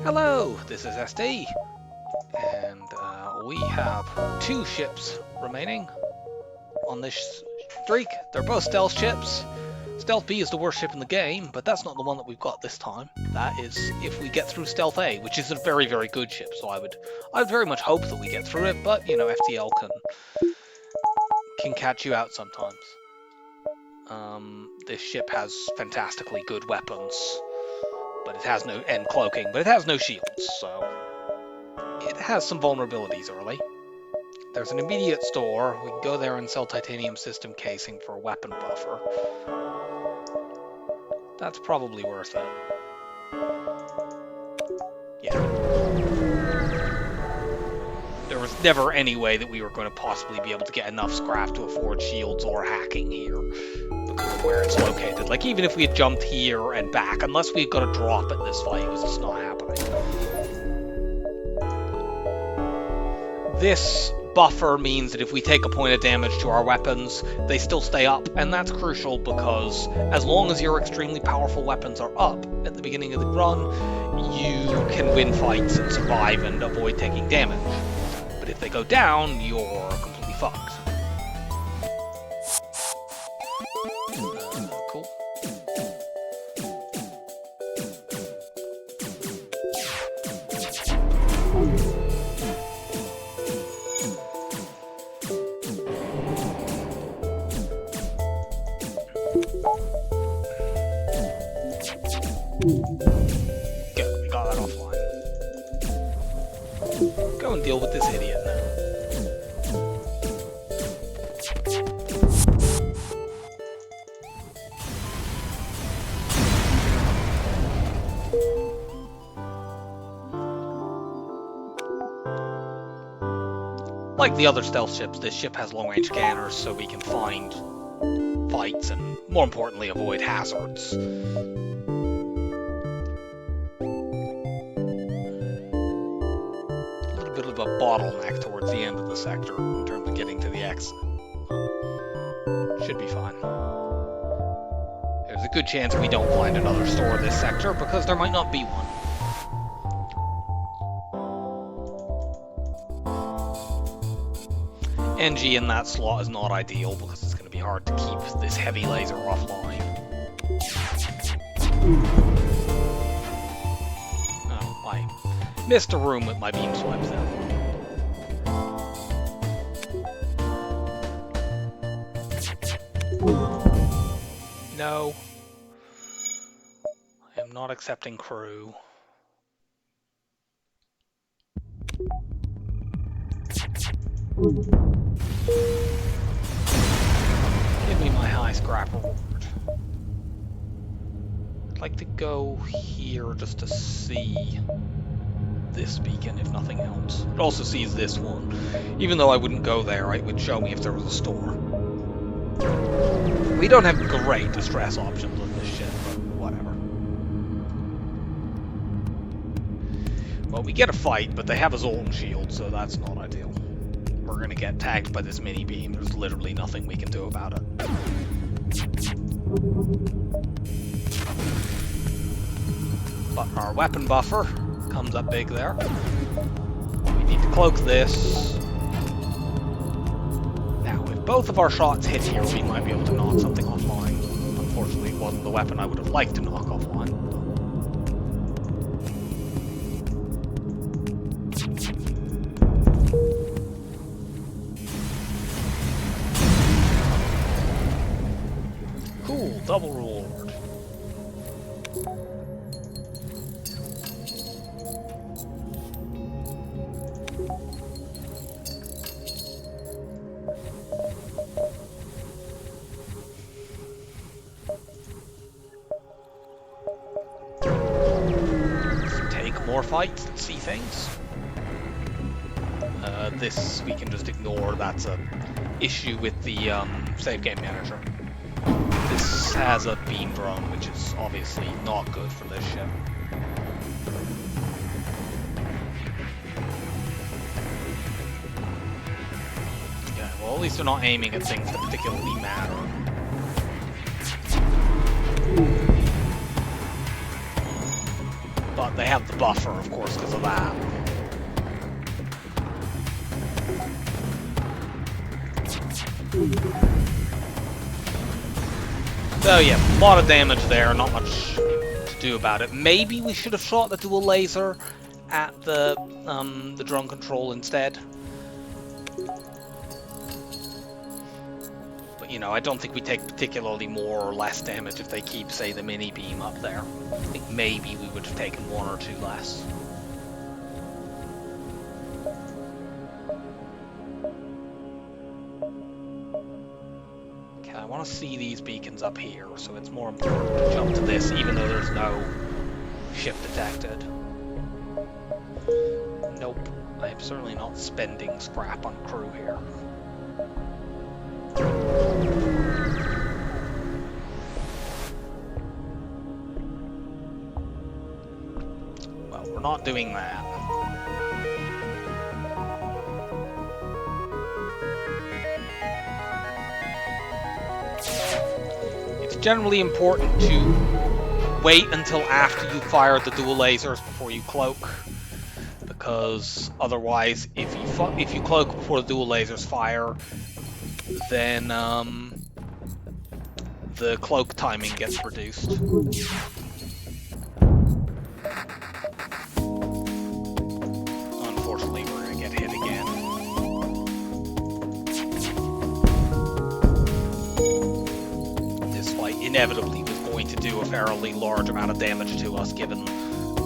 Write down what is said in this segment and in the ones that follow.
Hello, this is SD, and we have 2 ships remaining on this streak. They're both stealth ships. Stealth B is the worst ship in the game, but that's not the one that we've got this time. That is if we get through Stealth A, which is a very, very good ship, so I would very much hope that we get through it, but, you know, FTL can catch you out sometimes. This ship has fantastically good weapons, but it has no and cloaking, but it has no shields, so it has some vulnerabilities early. There's an immediate store. We can go there and sell titanium system casing for a weapon buffer. That's probably worth it. Yeah. There was never any way that we were going to possibly be able to get enough scrap to afford shields or hacking here because of where it's located. Like, even if we had jumped here and back, unless we had got a drop at this fight, it was just not happening. This buffer means that if we take a point of damage to our weapons, they still stay up, and that's crucial because as long as your extremely powerful weapons are up at the beginning of the run, you can win fights and survive and avoid taking damage. But if they go down, you're completely fucked. Cool. Good, we got that offline. Go and deal with this idiot now. Like the other stealth ships, this ship has long-range scanners, so we can find fights and, more importantly, avoid hazards. A bottleneck towards the end of the sector in terms of getting to the exit. Should be fine. There's a good chance we don't find another store in this sector because there might not be one. NG in that slot is not ideal because it's going to be hard to keep this heavy laser offline. Oh, I missed a room with my beam swipes out. No. I am not accepting crew. Give me my high scrap reward. I'd like to go here just to see this beacon, if nothing else. It also sees this one. Even though I wouldn't go there, it would show me if there was a store. We don't have great distress options on this ship, but whatever. Well, we get a fight, but they have a Zoltan shield, so that's not ideal. We're gonna get tagged by this mini beam. There's literally nothing we can do about it. But our weapon buffer comes up big there. We need to cloak this. Now, if both of our shots hit here, we might be able to knock something offline. Unfortunately, it wasn't the weapon I would have liked to knock offline. Cool, double reward. More fights and see things. This we can just ignore. That's a issue with the save game manager. This has a beam drone, which is obviously not good for this ship. Yeah, well, at least they're not aiming at things that particularly matter. but they have the buffer, of course, because of that. So yeah, a lot of damage there, not much to do about it. Maybe we should have shot the dual laser at the drone control instead. But you know, I don't think we take particularly more or less damage if they keep, say, the mini beam up there. I think maybe we would have taken 1 or 2 less. Okay, I want to see these beacons up here, so it's more important to jump to this, even though there's no ship detected. Nope, I'm certainly not spending scrap on crew here. Well, we're not doing that. It's generally important to wait until after you fire the dual lasers before you cloak, because otherwise, if you cloak before the dual lasers fire, then the cloak timing gets reduced. Unfortunately, we're gonna get hit again. This fight inevitably was going to do a fairly large amount of damage to us, given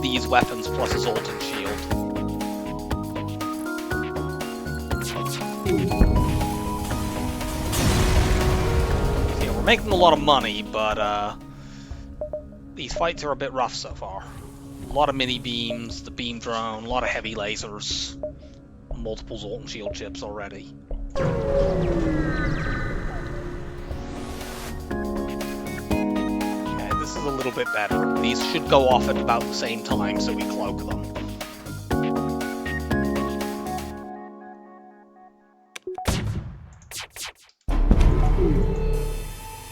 these weapons plus Assault and Shield. Making a lot of money, but these fights are a bit rough so far. A lot of mini beams, the beam drone, a lot of heavy lasers, multiple Assault and Shield chips already. Okay, this is a little bit better. These should go off at about the same time, so we cloak them.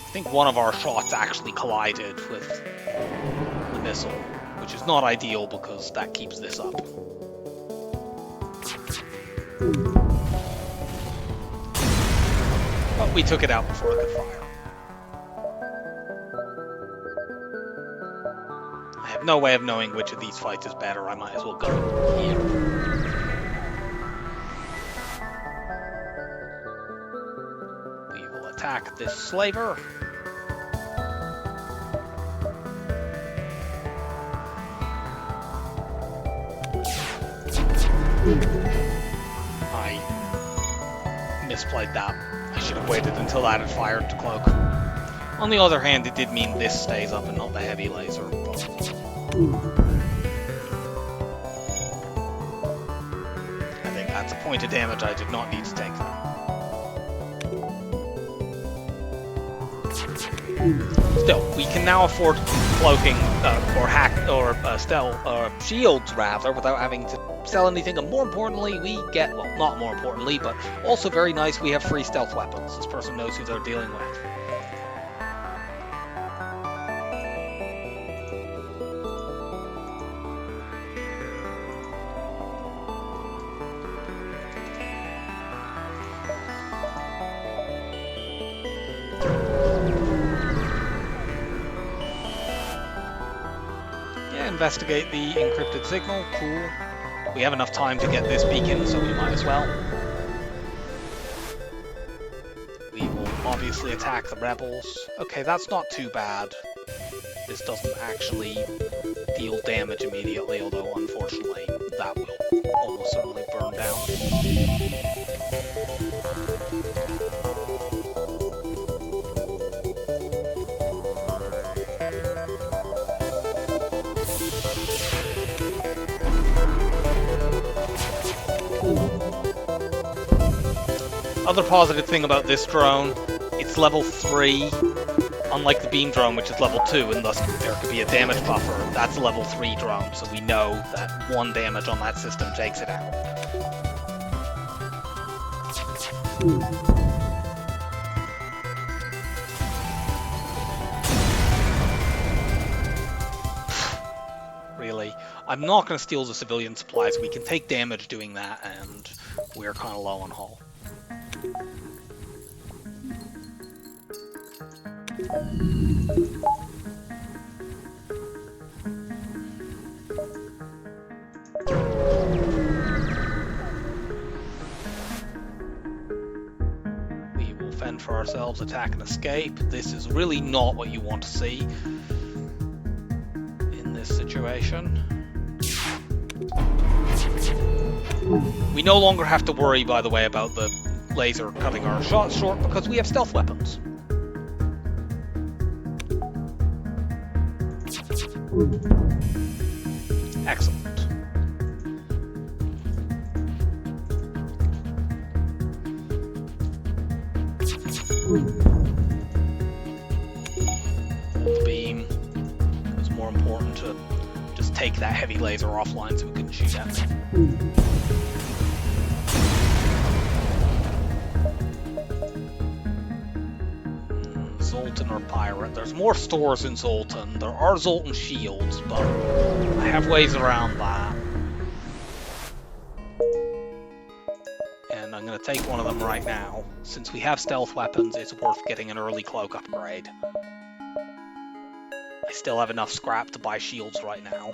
I think one of our shots actually collided with the missile, which is not ideal because that keeps this up. But we took it out before it could fire. I have no way of knowing which of these fights is better. I might as well go here. We will attack this slaver. I misplayed that. I should have waited until that had fired to cloak. On the other hand, it did mean this stays up and not the heavy laser. But... I think that's a point of damage I did not need to take there. Still, we can now afford cloaking or hack or stealth or shields rather without having to sell anything. And more importantly, we get, well, not more importantly, but also very nice, we have free stealth weapons. This person knows who they're dealing with. Investigate the encrypted signal. Cool. We have enough time to get this beacon, so we might as well. We will obviously attack the rebels. Okay, that's not too bad. This doesn't actually deal damage immediately, although unfortunately that will almost certainly burn down. Other positive thing about this drone, it's level 3, unlike the beam drone, which is level 2, and thus there could be a damage buffer. That's a level 3 drone, so we know that 1 damage on that system takes it out. really. I'm not going to steal the civilian supplies. We can take damage doing that, and we're kind of low on hull. We will fend for ourselves, attack and escape. This is really not what you want to see in this situation. We no longer have to worry, by the way, about the laser cutting our shots short because we have stealth weapons. Excellent. Hold beam. It was more important to just take that heavy laser offline so we couldn't shoot at me. Zoltan or Pirate. There's more stores in Zoltan. There are Zoltan shields, but I have ways around that. And I'm going to take one of them right now. Since we have stealth weapons, it's worth getting an early cloak upgrade. I still have enough scrap to buy shields right now.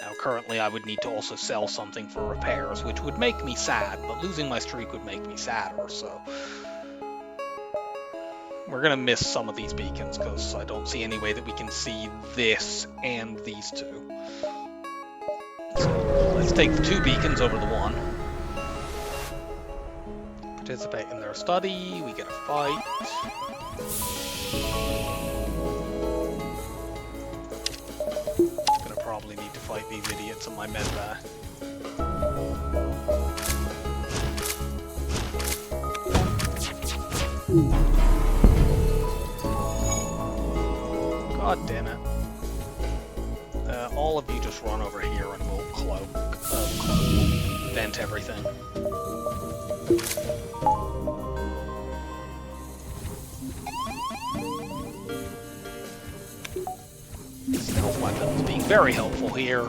Now, currently I would need to also sell something for repairs, which would make me sad, but losing my streak would make me sadder, so... We're going to miss some of these beacons, because I don't see any way that we can see this and these two. So, let's take the 2 beacons over the 1. Participate in their study, we get a fight. Gonna probably need to fight these idiots on my medbay. God damn it. All of you just run over here and we'll cloak, vent everything. Stealth weapons being very helpful here.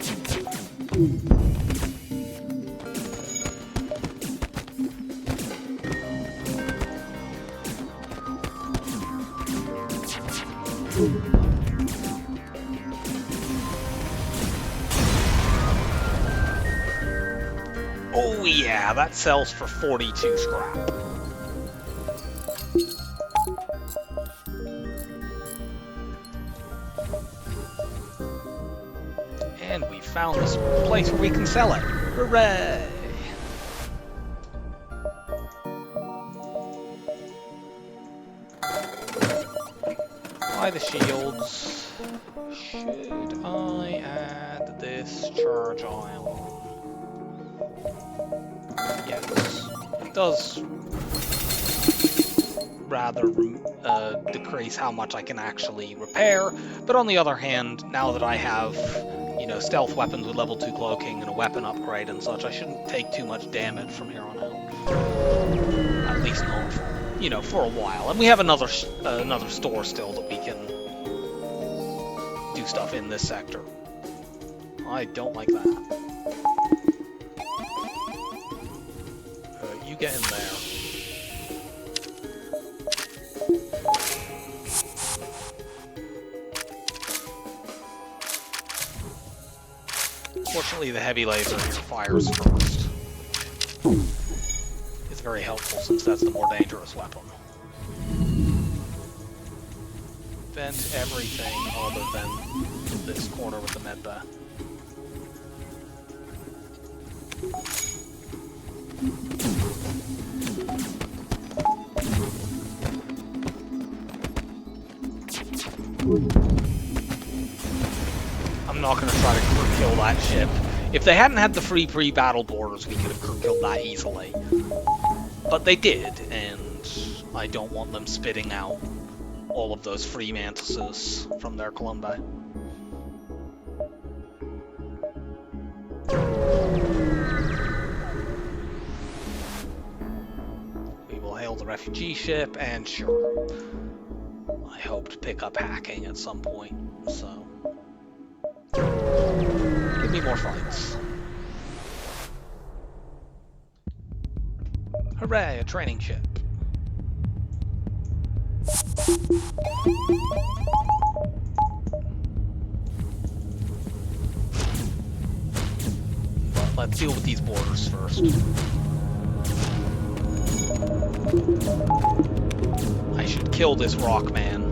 Oh yeah, that sells for 42 scrap. And we found this place where we can sell it. Hooray! Buy the shields. Should I add this charge ion? Yes. It does rather decrease how much I can actually repair, but on the other hand, now that I have, you know, stealth weapons with level 2 cloaking and a weapon upgrade and such, I shouldn't take too much damage from here on out. At least not, you know, for a while. And we have another store still that we can do stuff in this sector. I don't like that. You get in there. Fortunately, the heavy laser here fires first. It's very helpful since that's the more dangerous weapon. Vent everything other than this corner with the medbay. I'm not going to try to crew kill that ship. If they hadn't had the free pre-battle borders, we could have crew killed that easily. But they did, and I don't want them spitting out all of those free mantises from their Columbi. We will hail the refugee ship, and sure, I hope to pick up hacking at some point, so... me more fights. Hooray, a training ship. But let's deal with these borders first. I should kill this rock man.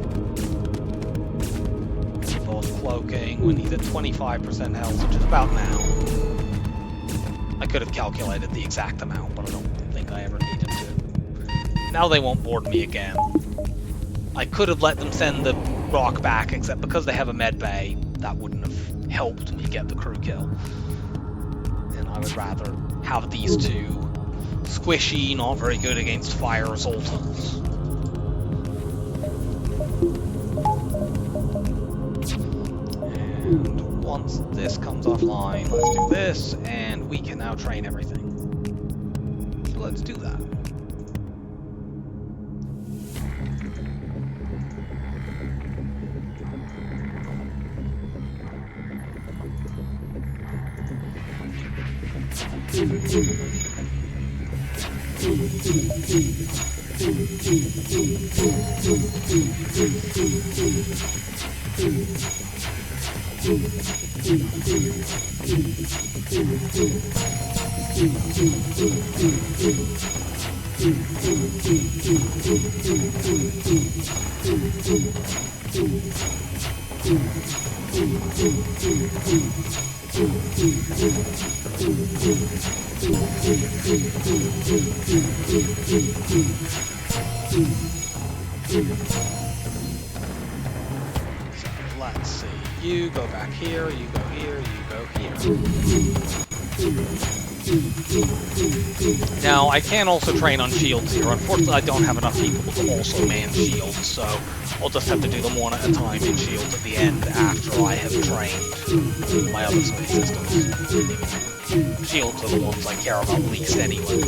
Involves cloaking when he's at 25% health, which is about now. I could have calculated the exact amount, but I don't think I ever needed to. Now they won't board me again. I could have let them send the rock back, except because they have a med bay, that wouldn't have helped me get the crew kill. And I would rather have these two squishy, not very good against fire Zoltans. And once this comes offline, let's do this, and we can now train everything. So let's do that. Let's see, you go back here, you go here, you go here. Now, I can also train on shields here. Unfortunately, I don't have enough people to also man shields, so I'll just have to do them one at a time in shields at the end after I have trained my other space systems. Shields are the ones I care about least anyway.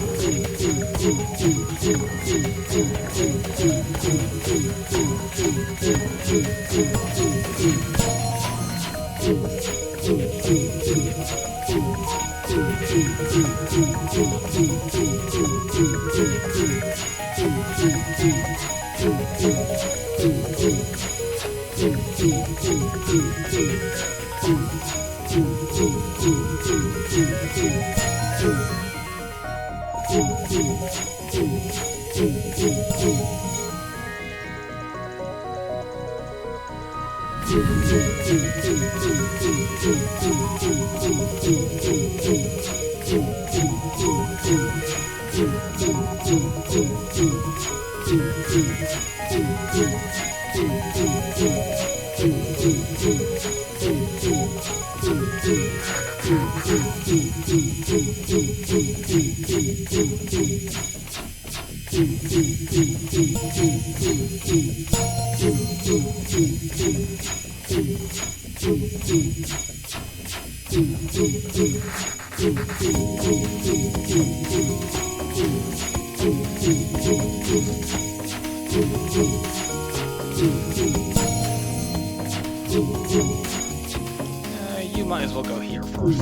You might as well go here first.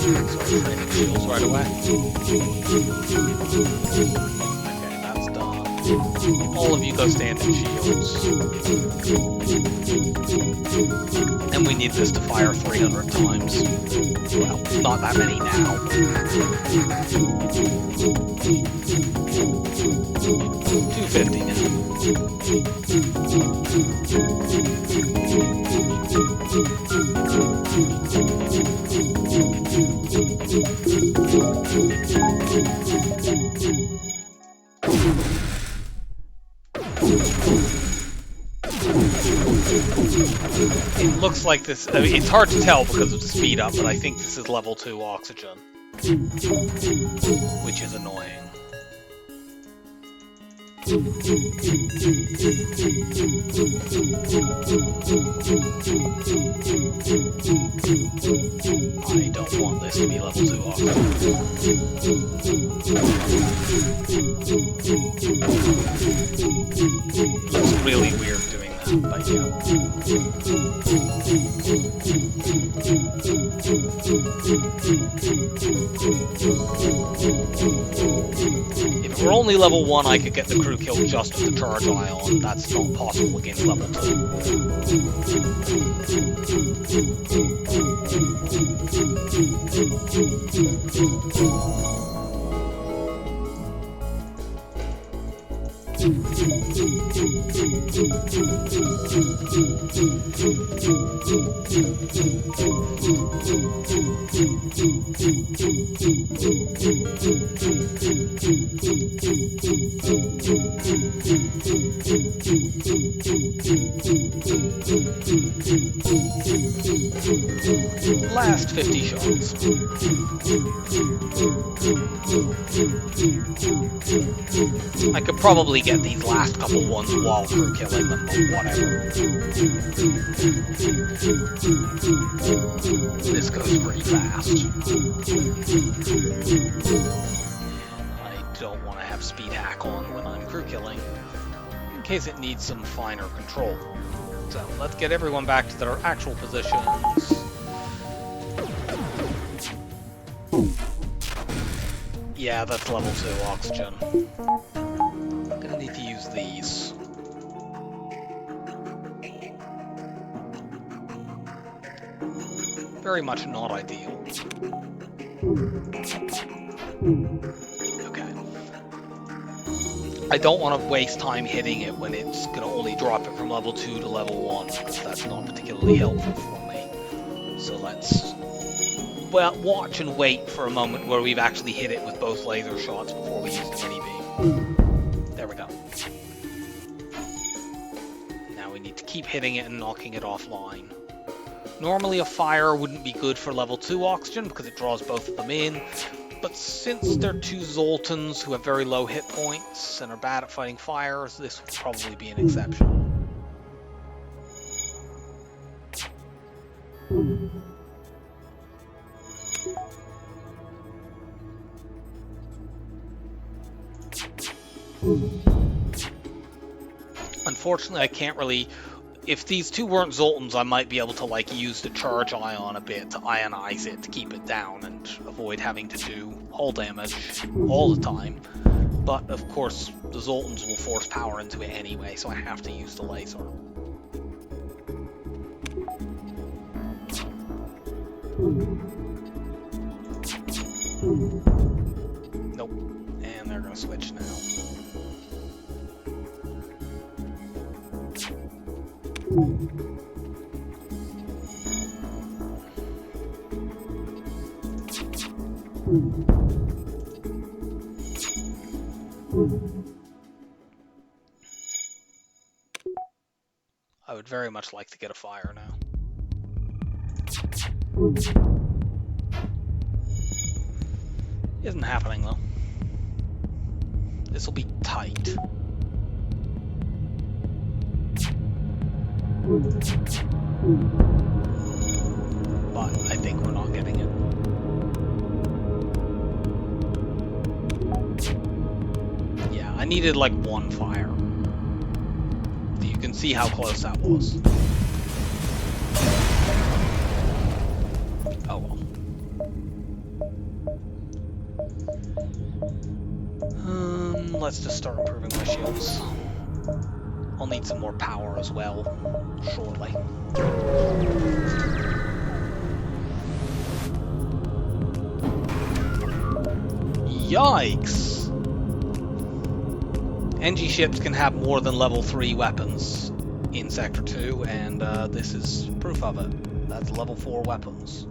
Start training shields right away. Okay, that's done. All of you go stand in shields. And we need this to fire 300 times. Well, not that many now. 250 now. It looks like this, I mean, it's hard to tell because of the speed up, but I think this is level 2 oxygen, which is annoying. I don't want this to be level 2 oxygen. Looks really weird doing that, but yeah. only level 1 I could get the crew kill just with the charge ion. That's not possible against level 2. Last 50 shots. I could probably get these last couple ones while crew killing them, but whatever. This goes pretty fast. I don't want to have speed hack on when I'm crew killing, in case it needs some finer control. So let's get everyone back to their actual positions. Yeah, that's level 2 oxygen. I'm gonna need to use these. Very much not ideal. Okay. I don't want to waste time hitting it when it's gonna only drop it from level 2 to level 1, because that's not particularly helpful for me. So let's watch and wait for a moment where we've actually hit it with both laser shots before we use the mini beam. There we go. Now we need to keep hitting it and knocking it offline. Normally a fire wouldn't be good for level 2 oxygen because it draws both of them in, but since they're two Zoltans who have very low hit points and are bad at fighting fires, this would probably be an exception. Unfortunately, I can't really... If these two weren't Zoltans, I might be able to, like, use the charge ion a bit to ionize it to keep it down and avoid having to do hull damage all the time. But, of course, the Zoltans will force power into it anyway, so I have to use the laser. Nope. And they're gonna switch now. I would very much like to get a fire now. Isn't happening though. This will be tight. But I think we're not getting it. Yeah, I needed like one fire. You can see how close that was. Oh well. Let's just start improving my shields. I'll need some more power as well, shortly. Yikes! NG ships can have more than level 3 weapons in Sector 2, and this is proof of it. That's level 4 weapons.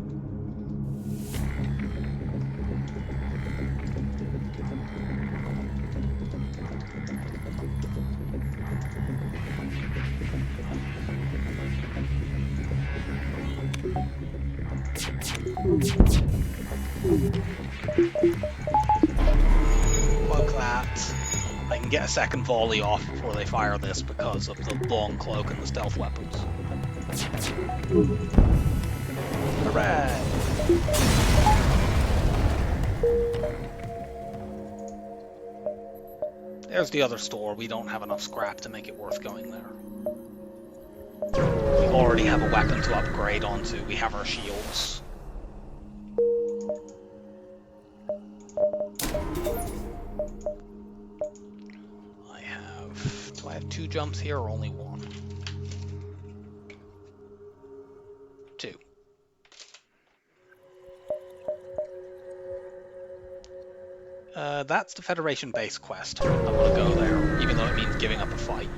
Cloak that. I can get a second volley off before they fire this because of the long cloak and the stealth weapons. Hooray! There's the other store. We don't have enough scrap to make it worth going there. We already have a weapon to upgrade onto. We have our shields. 2 jumps here or only 1? 2. That's the Federation base quest. I want to go there, even though it means giving up a fight.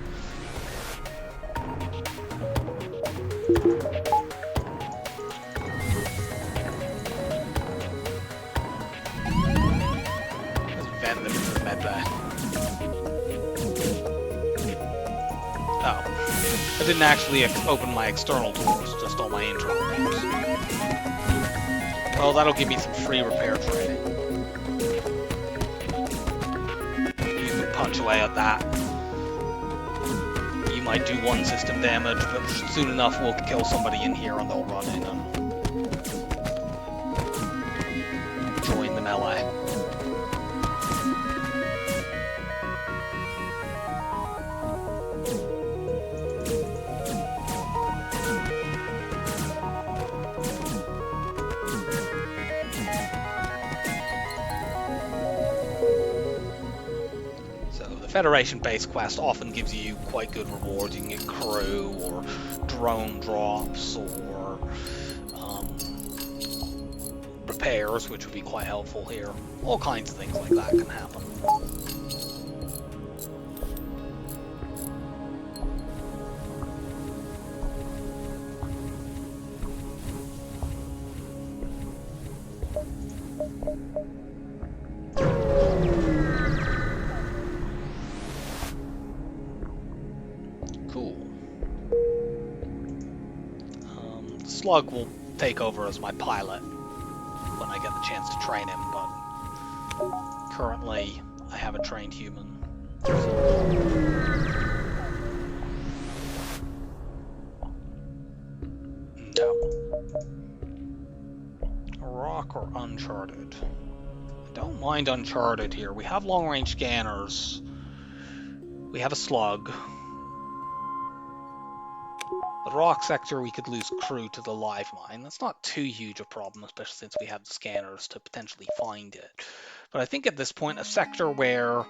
There's a vent into the med bay. Oh. I didn't actually open my external doors, just all my internal doors. Well, that'll give me some free repair training. You can punch away at that. You might do 1 system damage, but soon enough we'll kill somebody in here and they'll run in and join the melee. Federation base quest often gives you quite good rewards. You can get crew or drone drops or repairs, which would be quite helpful here. All kinds of things like that can happen. Slug will take over as my pilot when I get the chance to train him, but currently I have a trained human. No. Rock or Uncharted? I don't mind Uncharted here. We have long-range scanners. We have a slug. The rock sector, we could lose crew to the live mine. That's not too huge a problem, especially since we have the scanners to potentially find it. But I think at this point, a sector where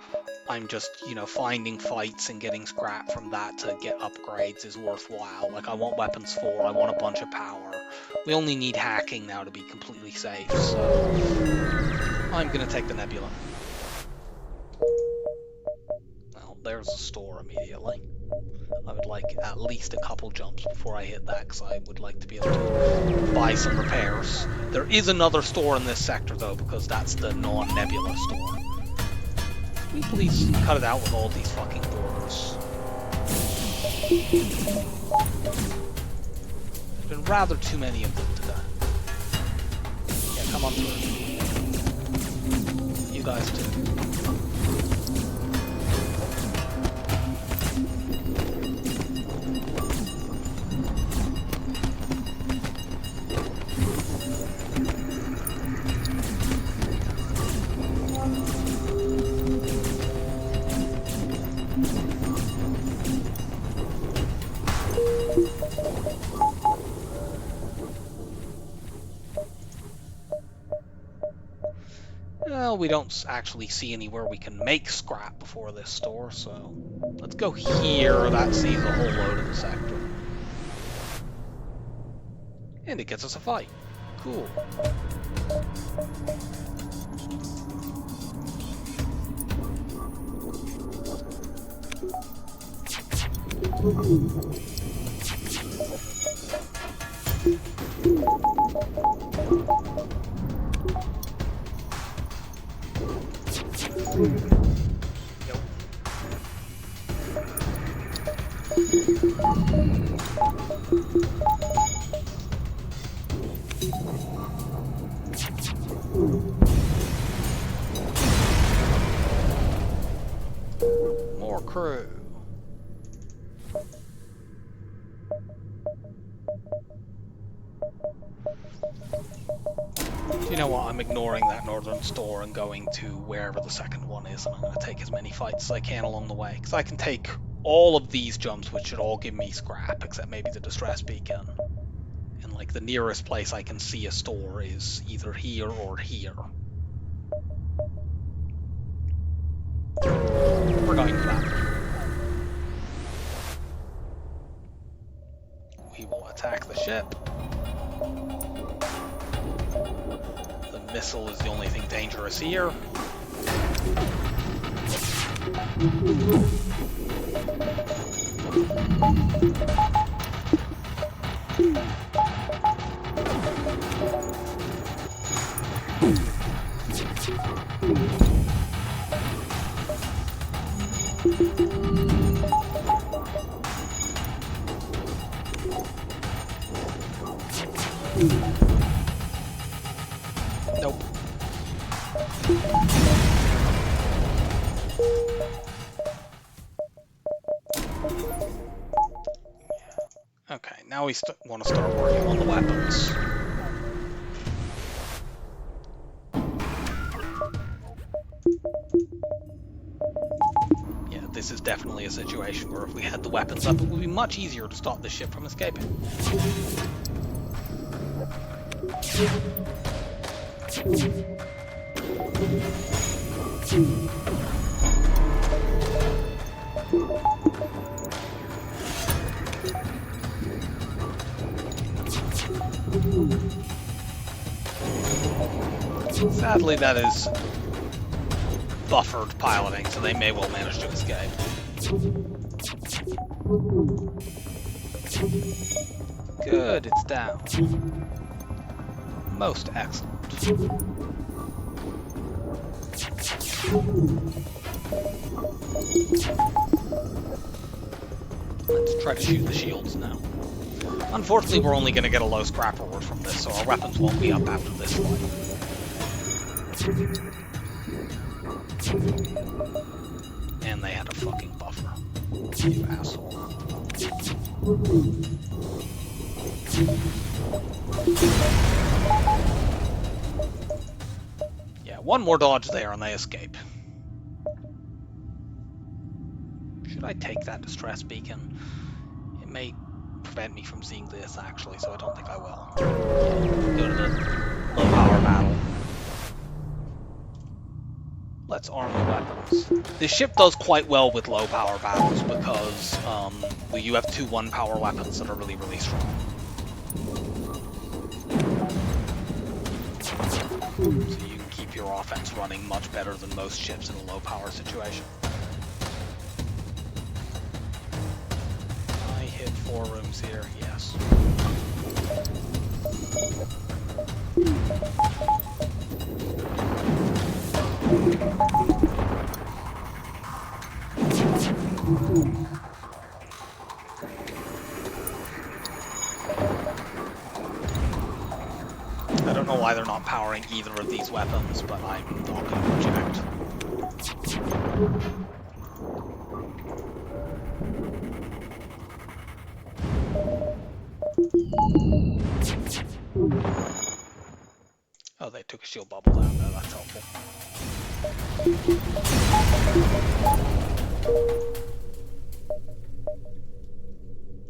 I'm just, finding fights and getting scrap from that to get upgrades is worthwhile. Like, I want weapons 4, I want a bunch of power. We only need hacking now to be completely safe, so I'm gonna take the Nebula. Well, there's a store immediately. I would like at least a couple jumps before I hit that, because I would like to be able to buy some repairs. There is another store in this sector, though, because that's the non-Nebula store. Can we please cut it out with all these fucking doors? There's been rather too many of them today. Yeah, come on through. You guys too. Well, we don't actually see anywhere we can make scrap before this store, so let's go here. That sees a whole load of the sector. And it gets us a fight. Cool. More crew. You know what, I'm ignoring that northern store and going to wherever the second one is, and I'm going to take as many fights as I can along the way, because I can take all of these jumps, which should all give me scrap, except maybe the distress beacon. And like the nearest place I can see a store is either here or here. We're going for that. missile is the only thing dangerous here. Nope. Okay, now we want to start working on the weapons. Yeah, this is definitely a situation where if we had the weapons up, it would be much easier to stop this ship from escaping. Sadly, that is buffered piloting, so they may well manage to escape. Good, it's down. Most excellent. Let's try to shoot the shields now. Unfortunately, we're only going to get a low scrap reward from this, so our weapons won't be up after this fight. And they had a fucking buffer. You asshole. Yeah, one more dodge there and they escape. Should I take that distress beacon? It may prevent me from seeing this, actually, so I don't think I will. Go to the low power battle. Let's arm the weapons. This ship does quite well with low power battles because you have two 1 power weapons that are really, really strong. So you can keep your offense running much better than most ships in a low power situation. I hit 4 rooms here, yes. I don't know why they're not powering either of these weapons, but I'm not going to project. Oh, they took a shield bubble down there, that's helpful.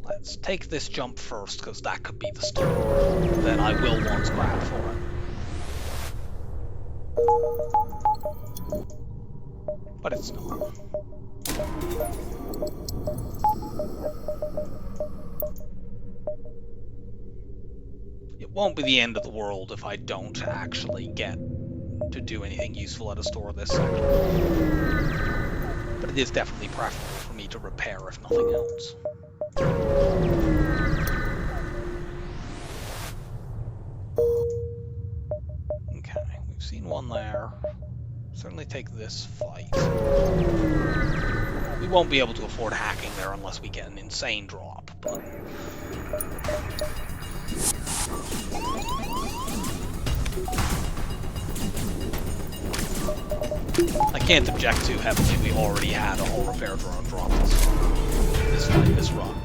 Let's take this jump first, because that could be the start. Then I will want scrap for it. But it's not. It won't be the end of the world if I don't actually get to do anything useful at a store this sector. But it is definitely preferable for me to repair if nothing else. Okay, we've seen one there. Certainly take this fight. We won't be able to afford hacking there unless we get an insane drop, but... I can't object too heavily. We already had a whole repair drone drop this run.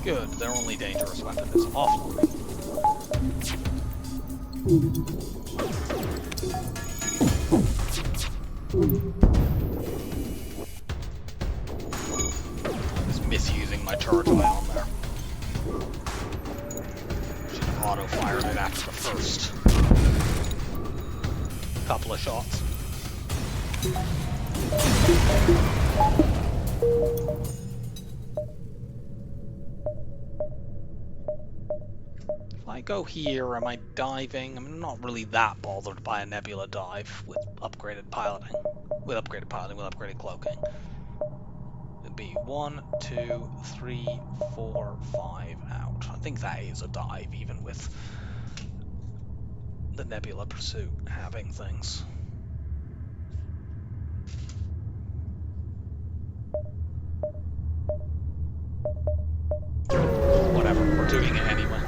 Good, their only dangerous weapon is offloading. I was misusing my charge ion there. Should have auto-fired it after the first couple of shots. go here, am I diving? I'm not really that bothered by a nebula dive with upgraded piloting. With upgraded cloaking. It'd be 1, 2, 3, 4, 5 out. I think that is a dive, even with the nebula pursuit having things. Whatever, we're doing it anyway.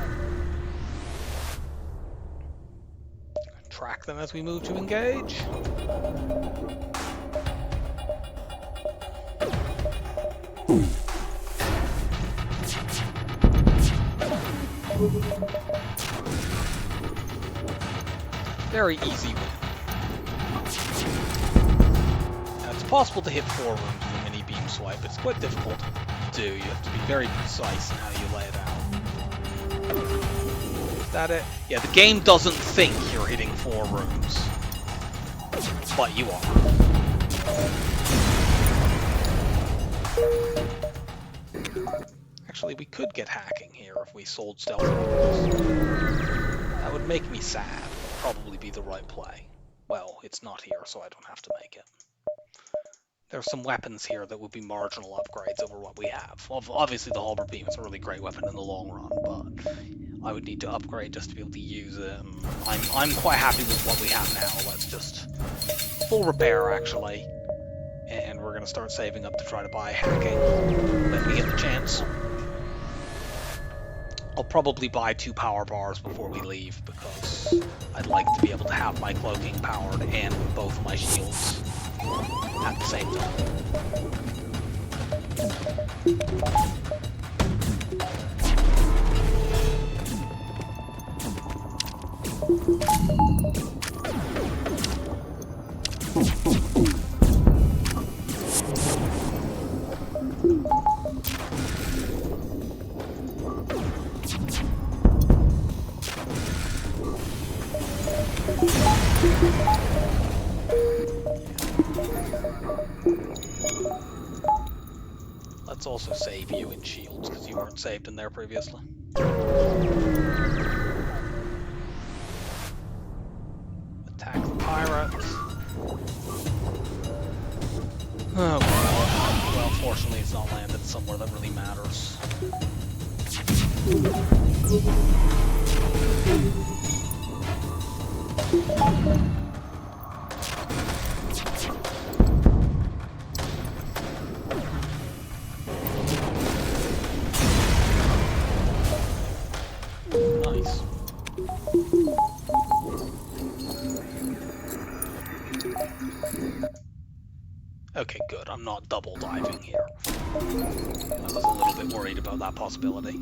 Track them as we move to engage. Very easy win. Now, it's possible to hit 4 rooms with a mini beam swipe. It's quite difficult to do. You have to be very precise in how you lay it out. Is that it? Yeah, the game doesn't think you're hitting 4 rooms. But you are. Actually, we could get hacking here if we sold stealth weapons. That would make me sad. Probably be the right play. Well, it's not here, so I don't have to make it. There's some weapons here that would be marginal upgrades over what we have. Obviously, the halberd beam is a really great weapon in the long run, but I would need to upgrade just to be able to use it. I'm quite happy with what we have now. Let's just full repair, actually, and we're going to start saving up to try to buy hacking when we get the chance. I'll probably buy 2 power bars before we leave, because I'd like to be able to have my cloaking powered and both my shields at the same Let's also save you in shields, because you weren't saved in there previously. Attack the pirates. Oh well, fortunately it's not landed somewhere that really matters. Nice. Okay, good. I'm not double diving here. I was a little bit worried about that possibility.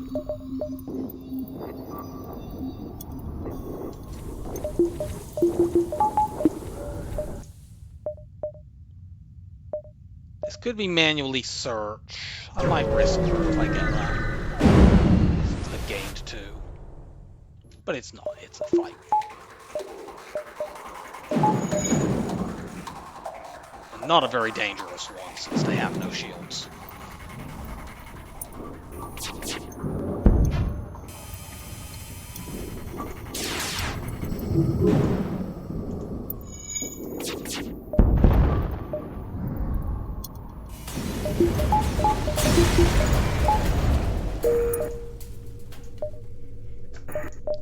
This could be manually search. I might risk through if I get that. Since I've gained 2. But it's not, it's a fight. And not a very dangerous one, since they have no shields.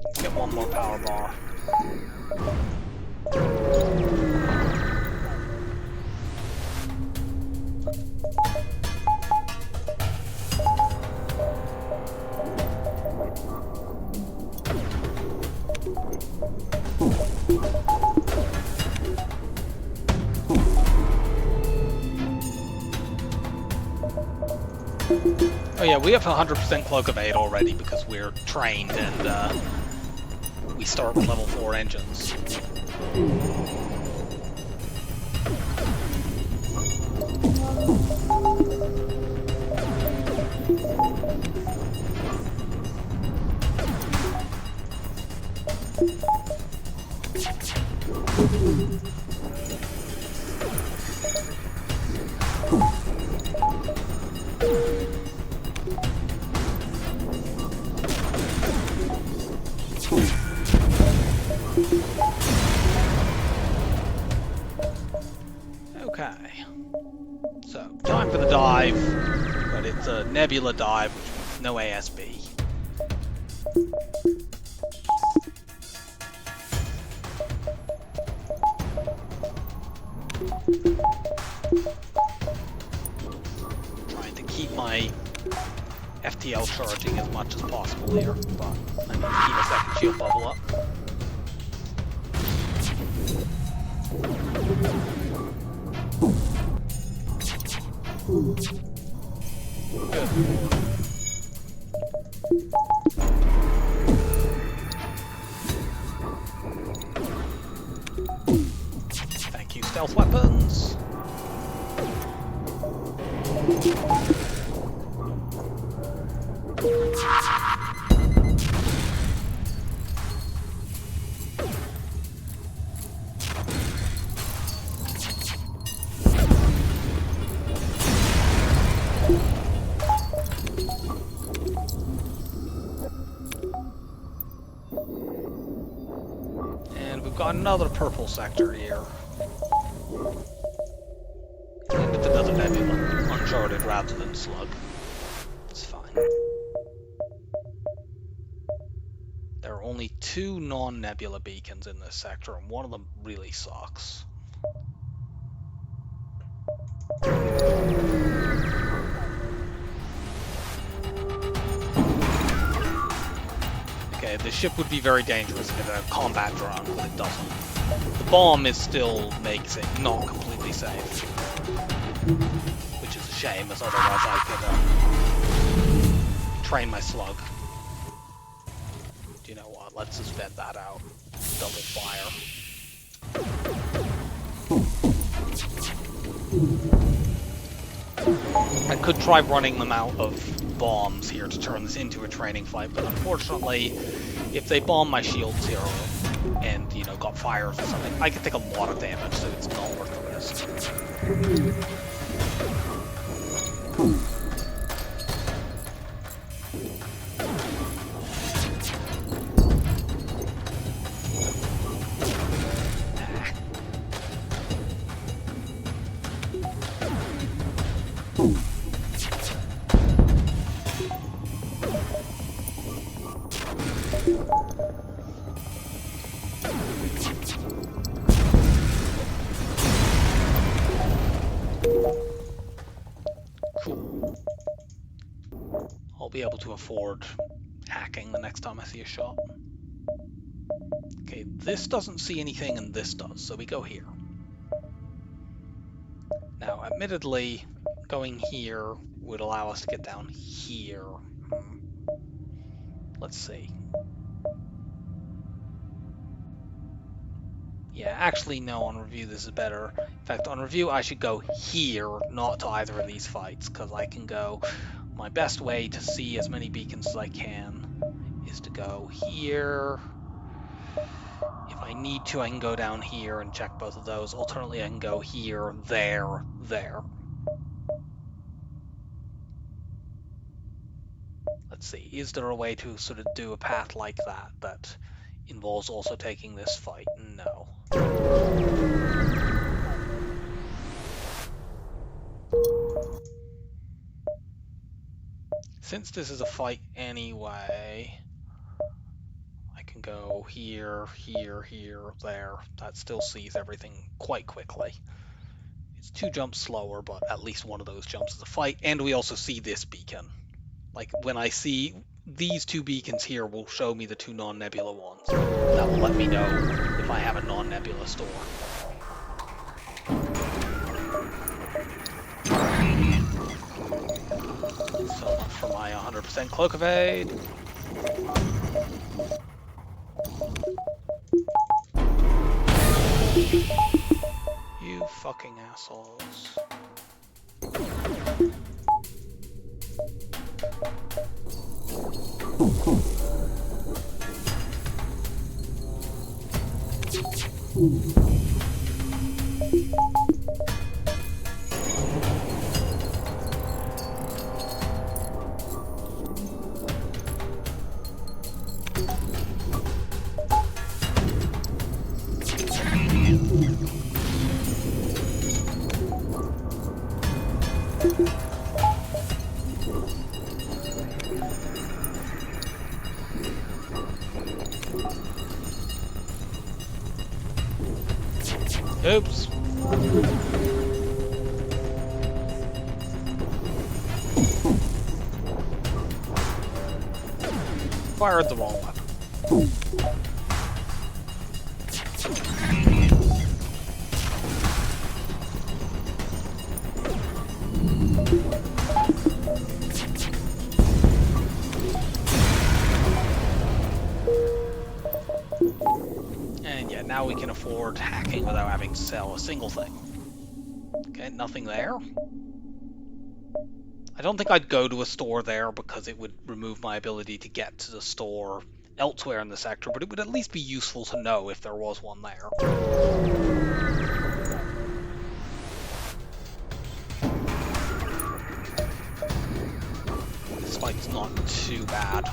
Let's get 1 more power bar. Oh yeah, we have 100% Cloak of 8 already because we're trained and we start with level 4 engines. So, time for the dive, but it's a nebula dive, which means no ASB. Trying to keep my FTL charging as much as possible here, but I need to keep a second shield bubble up. Good. Thank you, stealth weapons. And we've got another purple sector here. And it's another nebula, uncharted rather than slug. It's fine. There are only 2 non-nebula beacons in this sector, and one of them really sucks. Okay, the ship would be very dangerous if it had a combat drone, but it doesn't. The bomb makes it not completely safe. Which is a shame, as otherwise I could train my slug. Do you know what? Let's just vet that out. Double fire. I could try running them out of bombs here to turn this into a training fight, but unfortunately, if they bomb my shields here and, you know, got fires or something, I could take a lot of damage, so it's not worth the risk. Cool. I'll be able to afford hacking the next time I see a shot. Okay, this doesn't see anything and this does, so we go here. Now, admittedly, going here would allow us to get down here. Let's see. Yeah, actually, no, on review this is better. In fact, on review I should go here, not to either of these fights, because I can go... My best way to see as many beacons as I can is to go here. If I need to, I can go down here and check both of those. Alternately, I can go here, there, there. Let's see, is there a way to sort of do a path like that that involves also taking this fight? No. Since this is a fight anyway, I can go here, here, here, there. That still sees everything quite quickly. It's 2 jumps slower, but at least one of those jumps is a fight. And we also see this beacon. Like, when I see these 2 beacons here will show me the 2 non-nebula ones. That will let me know if I have a non-nebula store. So much for my 100% cloak evade. You fucking assholes. Oops. Fired the wrong weapon. And yeah, now we can afford hacking without having to sell a single thing. Okay, nothing there. I don't think I'd go to a store there because it would remove my ability to get to the store elsewhere in the sector, but it would at least be useful to know if there was one there. This fight's not too bad.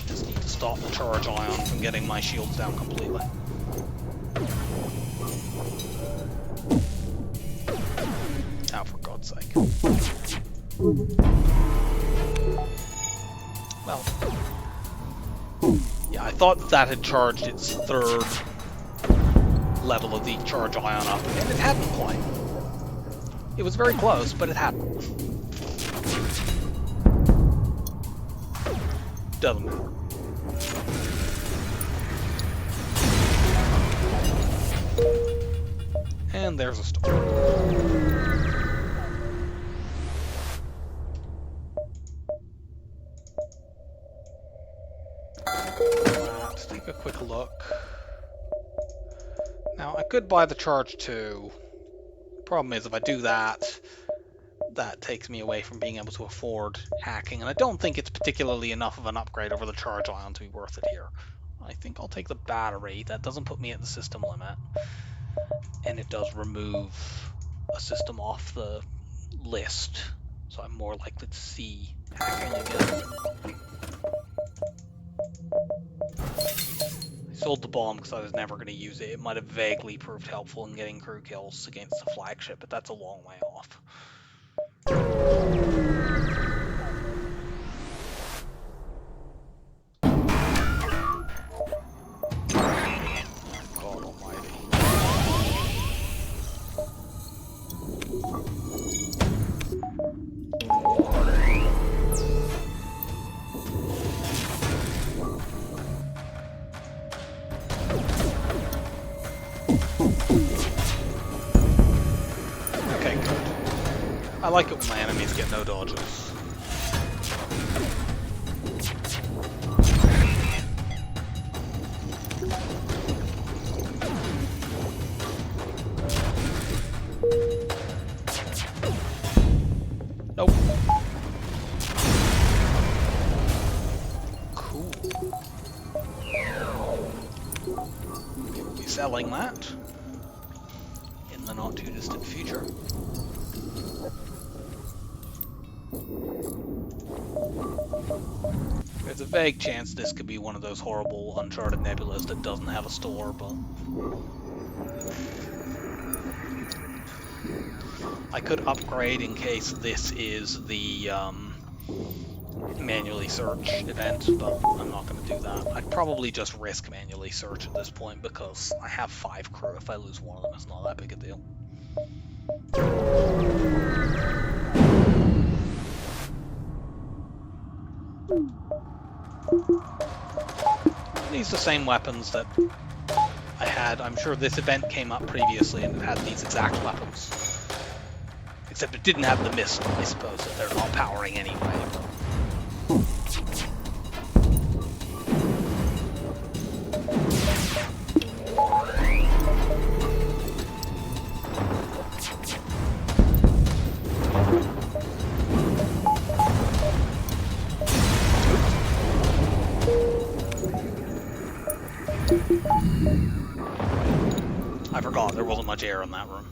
Just need to stop the charge ion from getting my shields down completely. Oh, for God's sake. Well, yeah, I thought that had charged its third level of the charge ion up, and it hadn't quite. It was very close, but it hadn't. Doesn't matter. And there's a store. Let's take a quick look. Now, I could buy the charge too. Problem is, if I do that, that takes me away from being able to afford hacking, and I don't think it's particularly enough of an upgrade over the charge ion to be worth it here. I think I'll take the battery. That doesn't put me at the system limit, and it does remove a system off the list, so I'm more likely to see hacking again. I sold the bomb because I was never going to use it. It might have vaguely proved helpful in getting crew kills against the flagship, but that's a long way off. God almighty. Okay, good. I like it when my enemies get no dodges. Nope. Cool. We'll be selling that in the not too distant future. There's a vague chance this could be one of those horrible Uncharted nebulas that doesn't have a store, but I could upgrade in case this is the manually search event, but I'm not going to do that. I'd probably just risk manually search at this point because I have 5 crew. If I lose one of them, it's not that big a deal. These are the same weapons that I had. I'm sure this event came up previously and it had these exact weapons. Except it didn't have the missile, I suppose, that they're not powering anyway. I forgot, there wasn't much air in that room.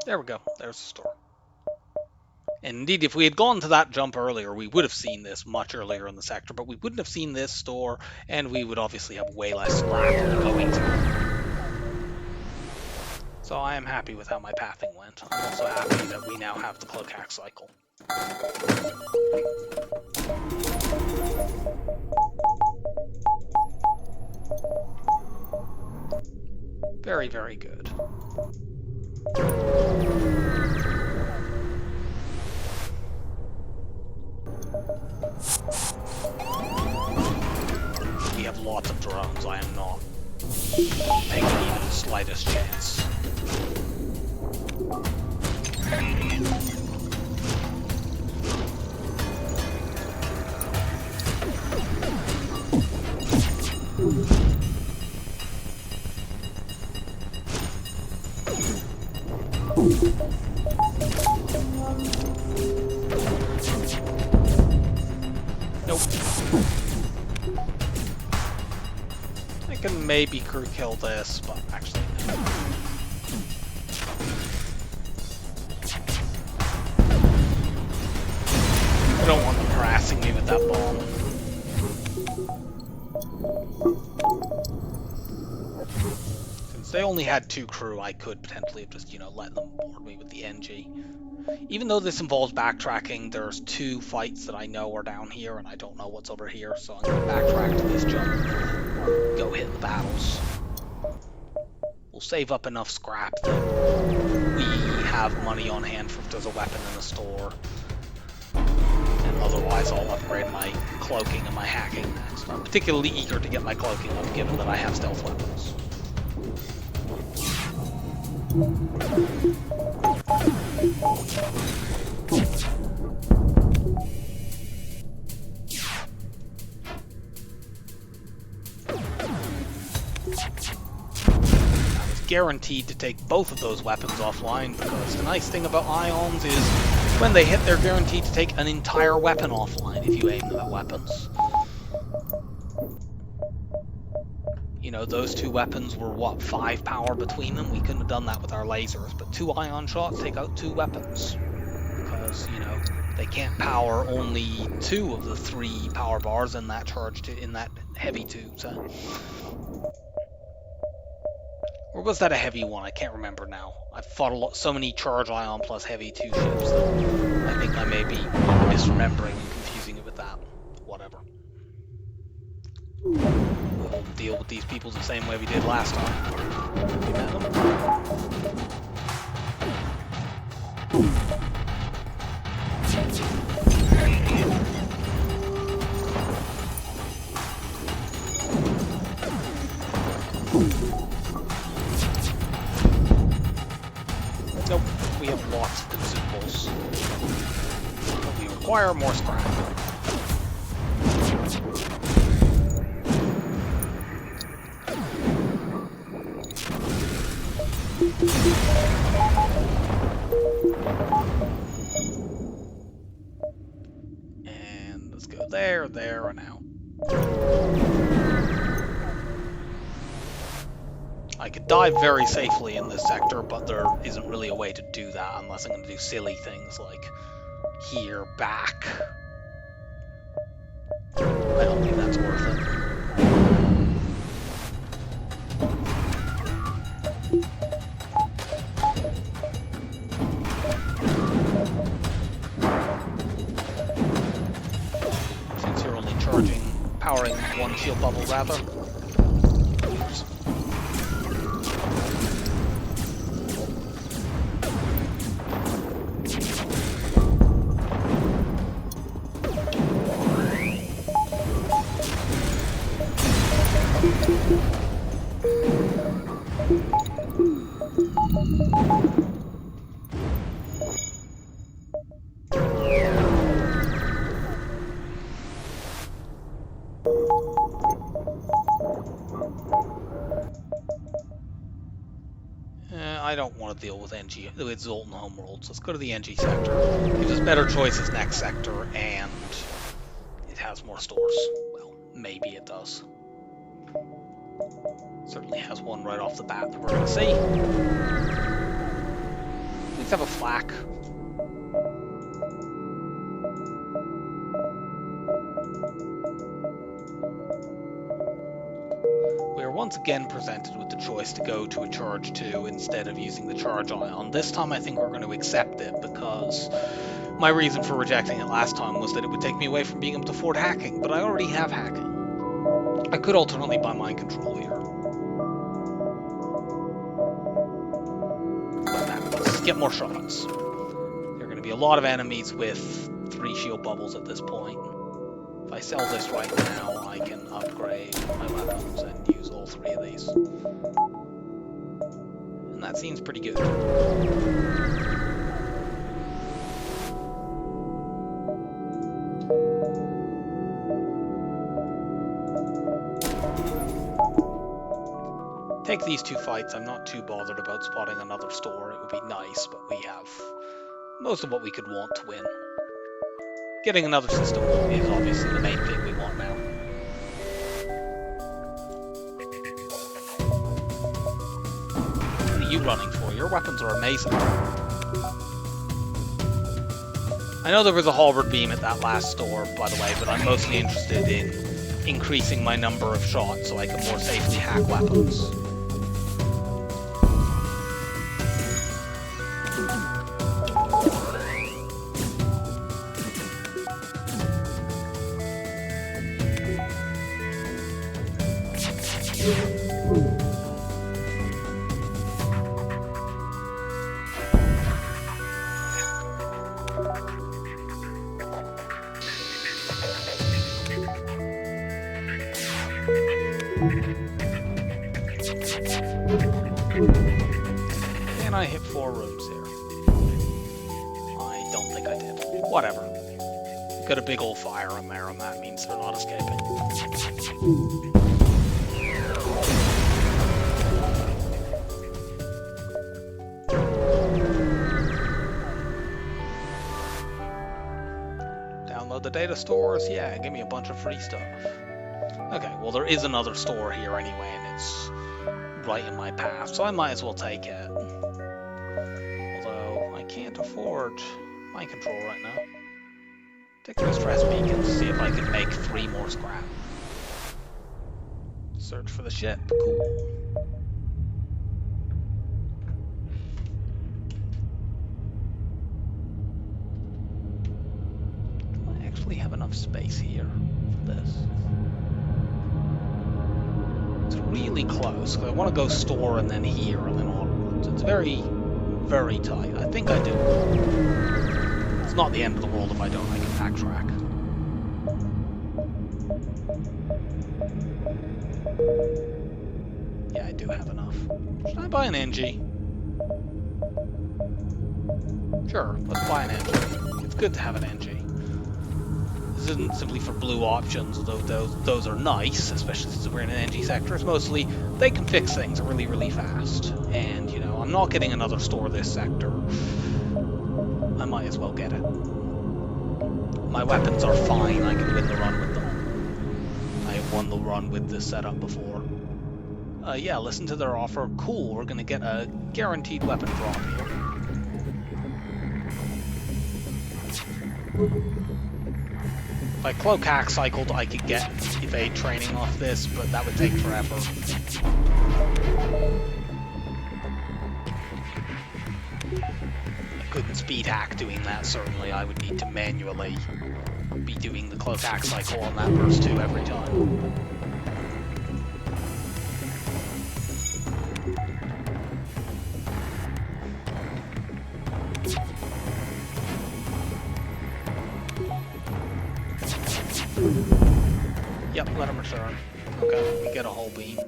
There we go, there's the store. And indeed, if we had gone to that jump earlier, we would have seen this much earlier in the sector, but we wouldn't have seen this store, and we would obviously have way less slack going to it. So I am happy with how my pathing went. I'm also happy that we now have the cloak hack cycle. Very, very good. We have lots of drones. I am not taking even the slightest chance. Nope. I can maybe crew kill this, but actually no. I don't want them harassing me with that bomb. Since they only had 2 crew, I could potentially have just, let them board me with the NG. Even though this involves backtracking, there's 2 fights that I know are down here, and I don't know what's over here, so I'm going to backtrack to this jump and go hit the battles. We'll save up enough scrap that we have money on hand for if there's a weapon in the store. And otherwise, I'll upgrade my cloaking and my hacking next. I'm particularly eager to get my cloaking up, given that I have stealth weapons. I was guaranteed to take both of those weapons offline, because the nice thing about ions is when they hit, they're guaranteed to take an entire weapon offline if you aim them at weapons. Those 2 weapons were, what, 5 power between them? We couldn't have done that with our lasers, but 2 ion shots take out 2 weapons. Because, they can't power only 2 of the 3 power bars in that in that heavy tube, so. Or was that a heavy one? I can't remember now. I've fought so many charge ion plus heavy 2 ships that I think I may be misremembering and confusing it with that. Whatever. We'll deal with these people the same way we did last time. We met them. Nope, we have lots of consumables. But we require more scrap. And let's go there, and out. I could dive very safely in this sector, but there isn't really a way to do that unless I'm going to do silly things like here, back. I don't think that's worth it. Since you're only powering 1 shield bubble rather. Oops. I don't want to deal with Zoltan homeworlds. Let's go to the NG sector. Gives us better choices next sector, and it has more stores. Well, maybe it does. Certainly has one right off the bat that we're going to see. Let's have a flak. We are once again presented with the choice to go to a charge 2 instead of using the charge ion. This time I think we're going to accept it because My reason for rejecting it last time was that it would take me away from being able to afford hacking, but I already have hacking. I could alternately buy mind control here. But let's get more shots. There are going to be a lot of enemies with 3 shield bubbles at this point. If I sell this right now, I can upgrade my weapons and use all 3 of these. And that seems pretty good. Take these 2 fights. I'm not too bothered about spotting another store. It would be nice, but we have most of what we could want to win. Getting another system is obviously the main thing we want now. What are you running for? Your weapons are amazing. I know there was a halberd beam at that last store, by the way, but I'm mostly interested in increasing my number of shots so I can more safely hack weapons. Can I hit 4 rooms here? I don't think I did. Whatever. Got a big old fire in there, and that means they're not escaping. Download the data stores? Yeah, give me a bunch of free stuff. Okay, well there is another store here anyway, and it's right in my path, so I might as well take it. Although, I can't afford mind control right now. Take the stress beacons, see if I can make 3 more scrap. Search for the ship, cool. Do I actually have enough space here for this? It's really close, because I want to go store and then here and then onwards. It's very, very tight. I think I do. It's not the end of the world if I don't. I can backtrack. Yeah, I do have enough. Should I buy an NG? Sure, let's buy an NG. It's good to have an NG. This isn't simply for blue options, although those are nice, especially since we're in an NG sector. It's mostly they can fix things really, really fast. And, you know, I'm not getting another store this sector. I might as well get it. My weapons are fine, I can win the run with them. I have won the run with this setup before. Yeah, listen to their offer. Cool, we're gonna get a guaranteed weapon drop here. If I cloak hack cycled, I could get evade training off this, but that would take forever. I couldn't speed hack doing that, certainly. I would need to manually be doing the cloak hack cycle on that burst 2 every time. Yep, let him return. Okay, we get a whole beam.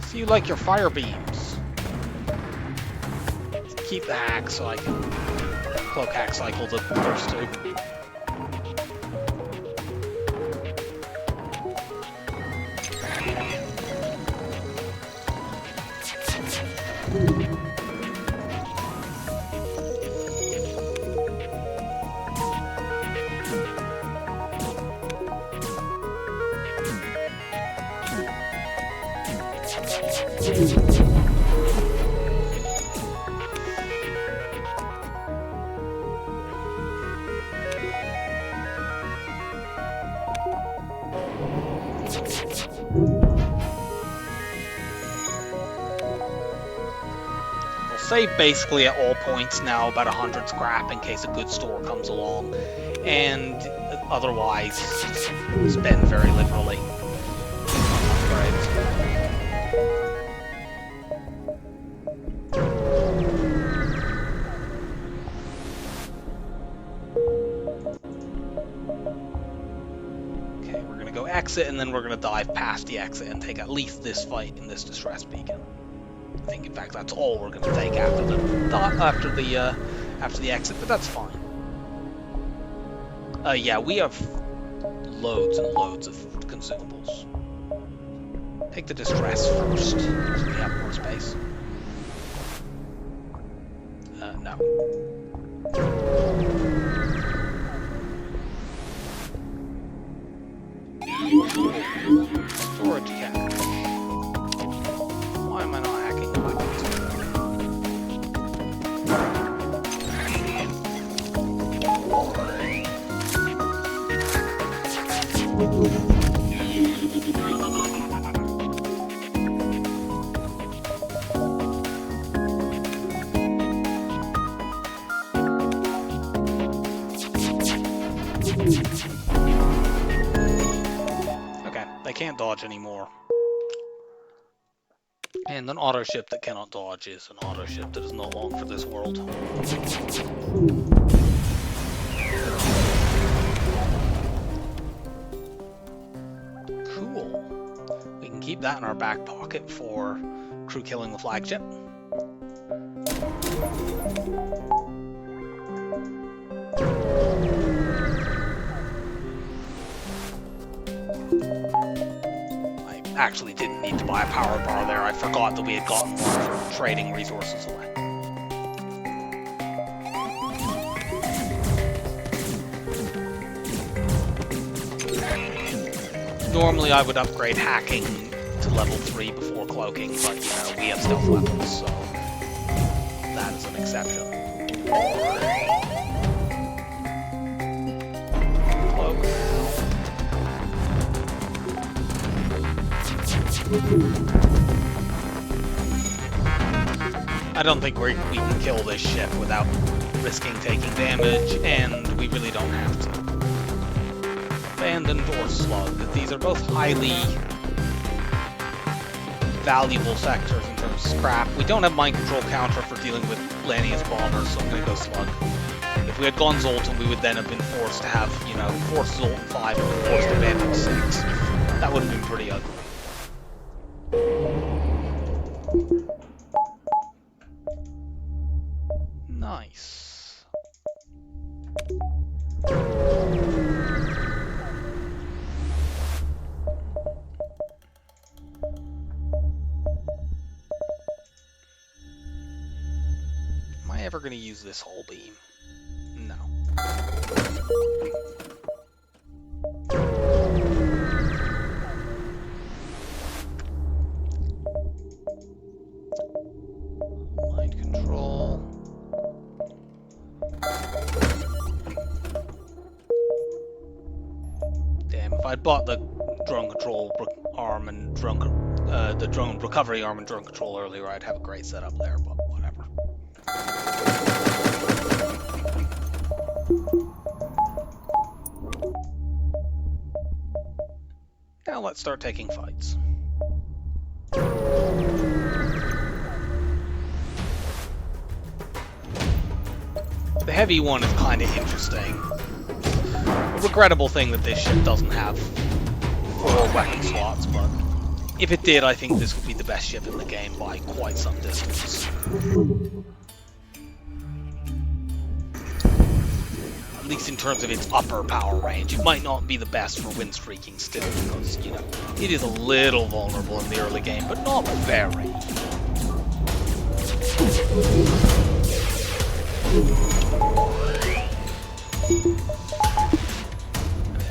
So you like your fire beams. Keep the hack so I can cloak hack cycle the burst 2. We'll save basically at all points now about 100 scrap in case a good store comes along, and otherwise spend very liberally on upgrades. Exit, and then we're going to dive past the exit and take at least this fight in this distress beacon. I think, in fact, that's all we're going to take after the exit, but that's fine. Yeah, we have loads and loads of consumables. Take the distress first, so we have more space. No. Storage cache. Why am I not hacking the weapons? They can't dodge anymore. And an auto ship that cannot dodge is an auto ship that is no long for this world. Cool. We can keep that in our back pocket for crew killing the flagship. Actually didn't need to buy a power bar there. I forgot that we had gotten one for trading resources away. Normally I would upgrade hacking to level 3 before cloaking, but you know, we have stealth weapons, so that is an exception. Cloak. I don't think we can kill this ship without risking taking damage, and we really don't have to. Abandoned or slug. These are both highly valuable sectors in terms of scrap. We don't have mind control counter for dealing with Lanius bombers, so I'm going to go slug. If we had gone Zoltan, we would then have been forced to have, you know, forced Zoltan 5 and forced Abandoned 6. That would have been pretty ugly. Nice. Am I ever going to use this whole beam? No. Mind control. Damn, if I'd bought the drone control arm and the drone recovery arm and drone control earlier, I'd have a great setup there, but whatever. Now let's start taking fights. The heavy one is kind of interesting. A regrettable thing that this ship doesn't have 4 weapon slots, but if it did, I think this would be the best ship in the game by quite some distance. At least in terms of its upper power range. It might not be the best for win streaking still, because, you know, it is a little vulnerable in the early game, but not very.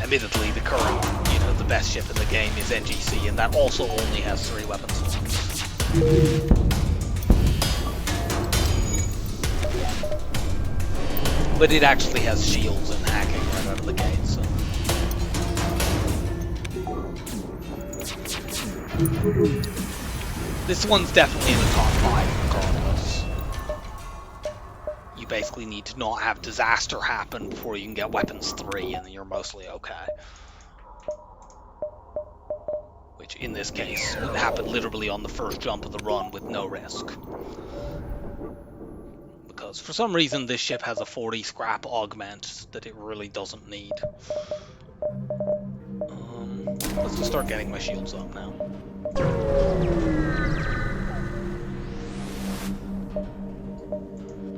Admittedly, the current, you know, the best ship in the game is NGC, and that also only has 3 weapon slots. But it actually has shields and hacking right out of the gate, so... This one's definitely in the top 5 regardless. You basically need to not have disaster happen before you can get weapons 3, and then you're mostly okay. Which, in this case, would happen literally on the first jump of the run with no risk. Because for some reason this ship has a 40 scrap augment that it really doesn't need. Let's just start getting my shields up now.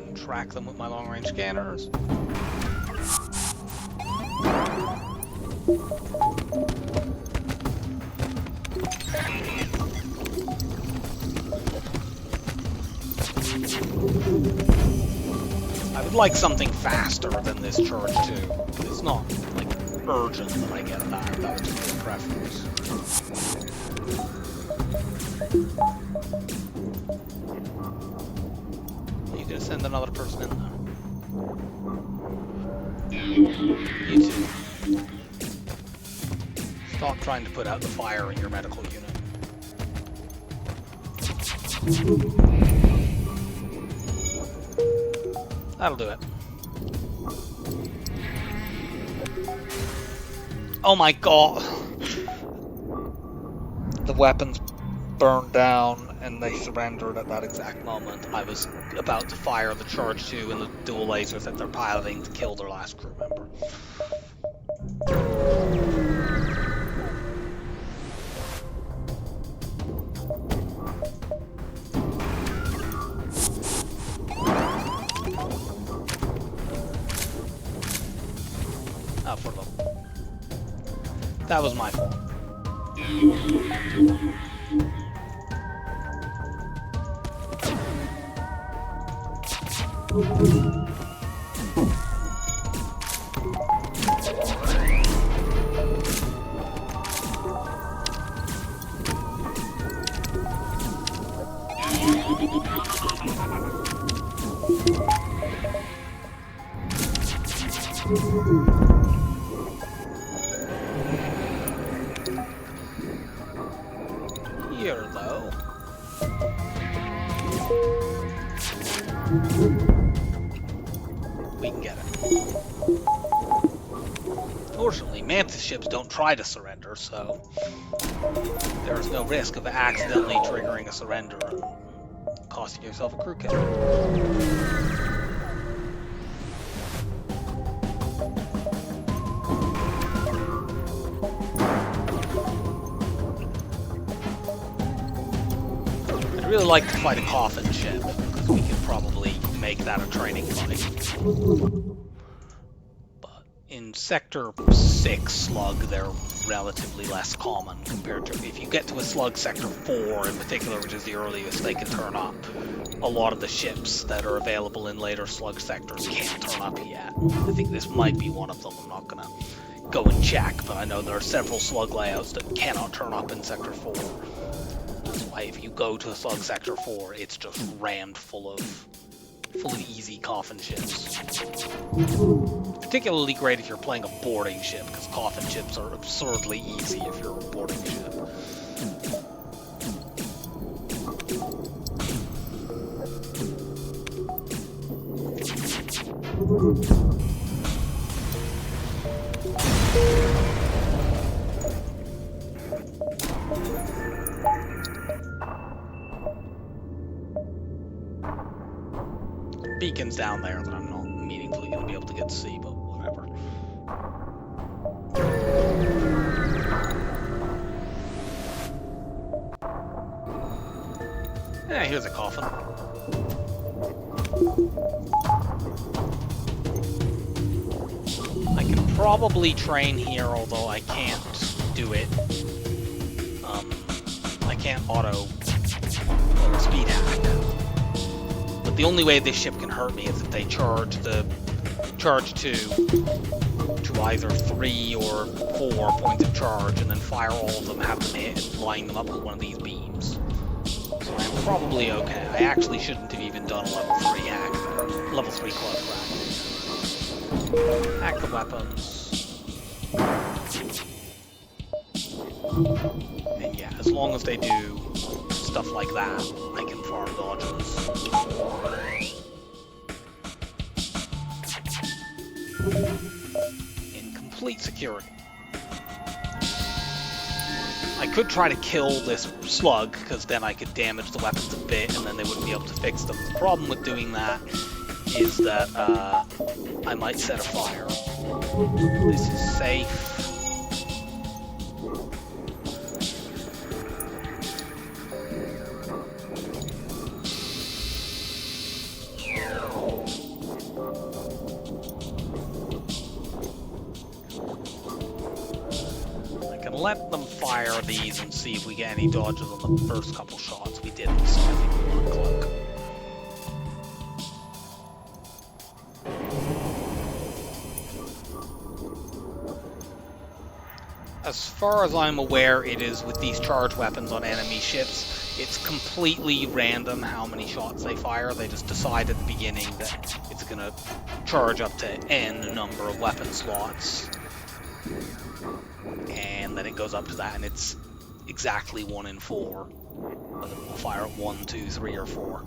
And track them with my long-range scanners. I would like something faster than this charge too. It's not like urgent that I get that. That would just be a preference. Are you gonna send another person in there? You too. Stop trying to put out the fire in your medical unit. That'll do it. Oh my god! The weapons burned down and they surrendered at that exact moment. I was about to fire the charge 2 and the dual lasers that they're piloting to kill their last crew member. For them. That was my fault. Here, though. We can get it. Fortunately, Mantis ships don't try to surrender, so there is no risk of accidentally triggering a surrender and costing yourself a crew kill. I'd really like to fight a coffin ship, because we could probably make that a training fight. But in Sector 6 slug, they're relatively less common compared to if you get to a slug Sector 4 in particular, which is the earliest they can turn up. A lot of the ships that are available in later slug sectors can't turn up yet. I think this might be one of them. I'm not gonna go and check, but I know there are several slug layouts that cannot turn up in Sector 4. That's why if you go to a slug Sector 4, it's just rammed full of easy coffin ships. Particularly great if you're playing a boarding ship, because coffin ships are absurdly easy if you're a boarding ship. Beacons down there that I'm not meaningfully going to be able to get to see, but whatever. Yeah, here's a coffin. I can probably train here, although I can't do it. I can't auto speed hack. But the only way this ship can hurt me is if they charge the charge 2 to either 3 or 4 points of charge, and then fire all of them, have them hit, and line them up with one of these beams. So I'm probably okay. I actually shouldn't have even done a level 3 hack there. Level 3 clutch rack. Hack the weapons. And yeah, as long as they do stuff like that, I can farm dodges. In complete security. I could try to kill this slug, because then I could damage the weapons a bit, and then they wouldn't be able to fix them. The problem with doing that is that I might set a fire. This is safe. Let them fire these and see if we get any dodges on the first couple shots. We didn't, so I think we want to cloak. As far as I'm aware, it is with these charge weapons on enemy ships. It's completely random how many shots they fire. They just decide at the beginning that it's going to charge up to N number of weapon slots. And then it goes up to that, and it's exactly 1 in 4. And then we'll fire at 1, 2, 3, or 4.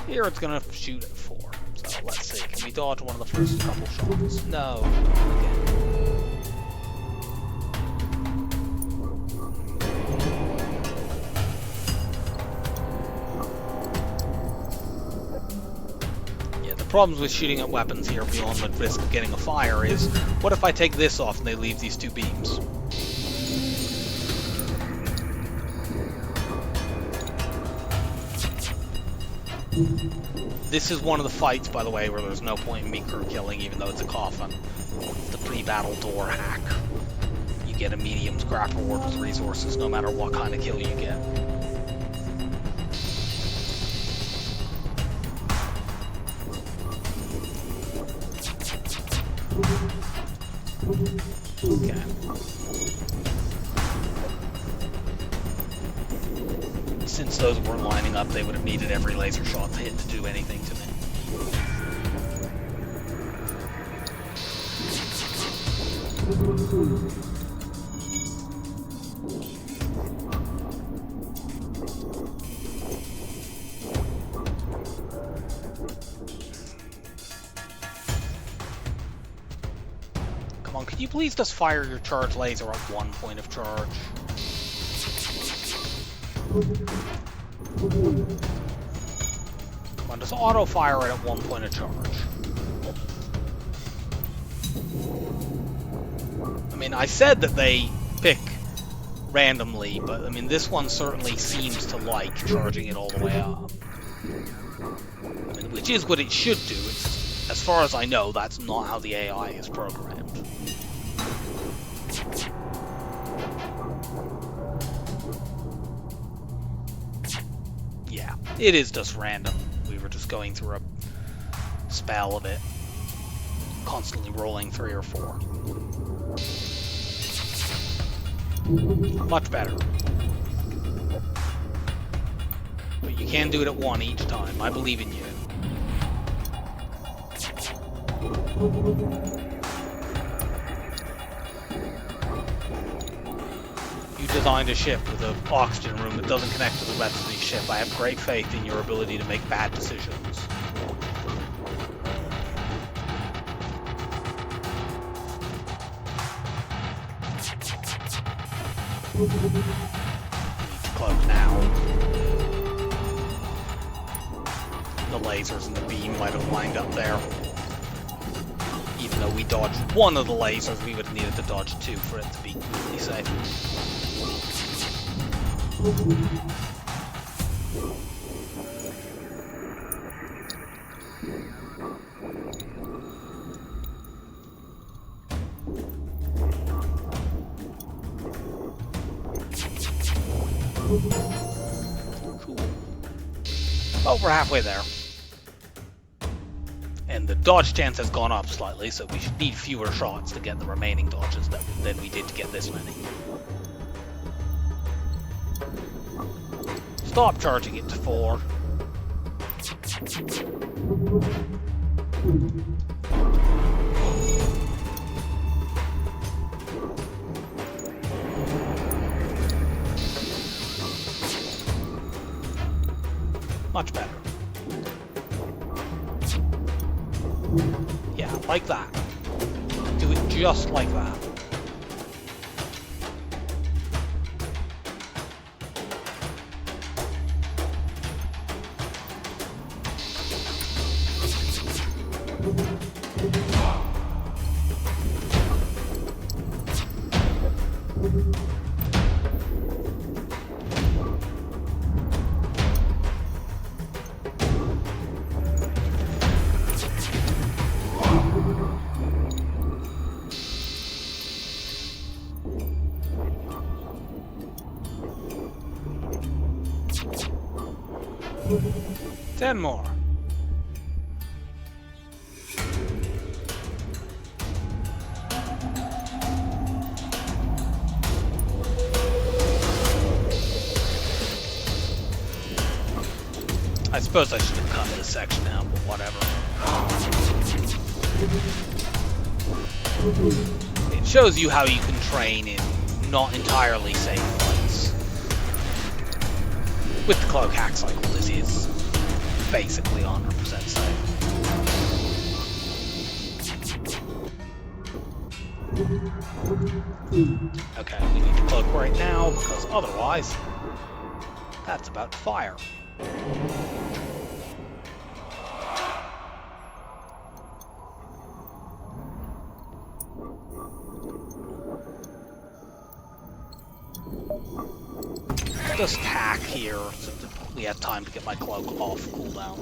Here it's gonna shoot at 4. So let's see. Can we dodge one of the first couple shots? No. Okay. Problems with shooting at weapons here beyond the risk of getting a fire is, what if I take this off and they leave these 2 beams? This is one of the fights, by the way, where there's no point in me crew killing, even though it's a coffin. The pre-battle door hack. You get a medium scrap reward with resources, no matter what kind of kill you get. Okay. Since those weren't lining up, they would have needed every laser shot to hit to do anything to me. Come on, could you please just fire your charge laser at 1 point of charge? Come on, just auto-fire it at 1 point of charge. I mean, I said that they pick randomly, but I mean, this one certainly seems to like charging it all the way up. I mean, which is what it should do. It's, as far as I know, that's not how the AI is programmed. Yeah, it is just random. We were just going through a spell of it, constantly rolling 3 or 4. Much better. But you can do it at 1 each time. I believe in you. You designed a ship with an oxygen room that doesn't connect to the rest of the ship. I have great faith in your ability to make bad decisions. We need to cloak now. The lasers and the beam might have lined up there. Even though we dodged one of the lasers, we would have needed to dodge 2 for it to be completely safe. Cool. Oh, we're halfway there. And the dodge chance has gone up slightly, so we should need fewer shots to get the remaining dodges than we did to get this many. Stop charging it to 4. Much better. Yeah, like that. Do it just like that. Ten more. I suppose I should have cut this section out, but whatever. It shows you how you can train in not entirely safe fights. With the cloak hack cycle, this is basically 100% safe. Okay, we need the cloak right now, because otherwise, that's about to fire. Just hack here so that we have time to get my cloak off cooldown.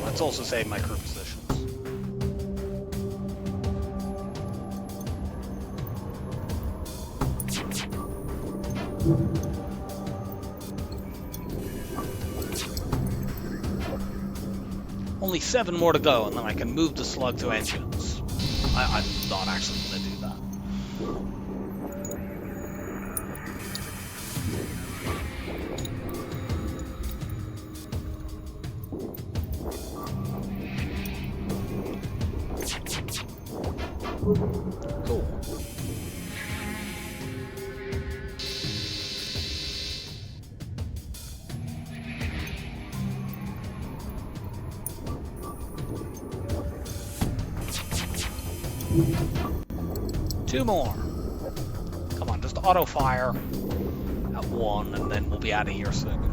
Let's also save my crew positions. Only 7 more to go, and then I can move the slug to engines. I'm not actually going to do that. Cool. Two more. Come on, just auto fire at 1, and then we'll be out of here soon.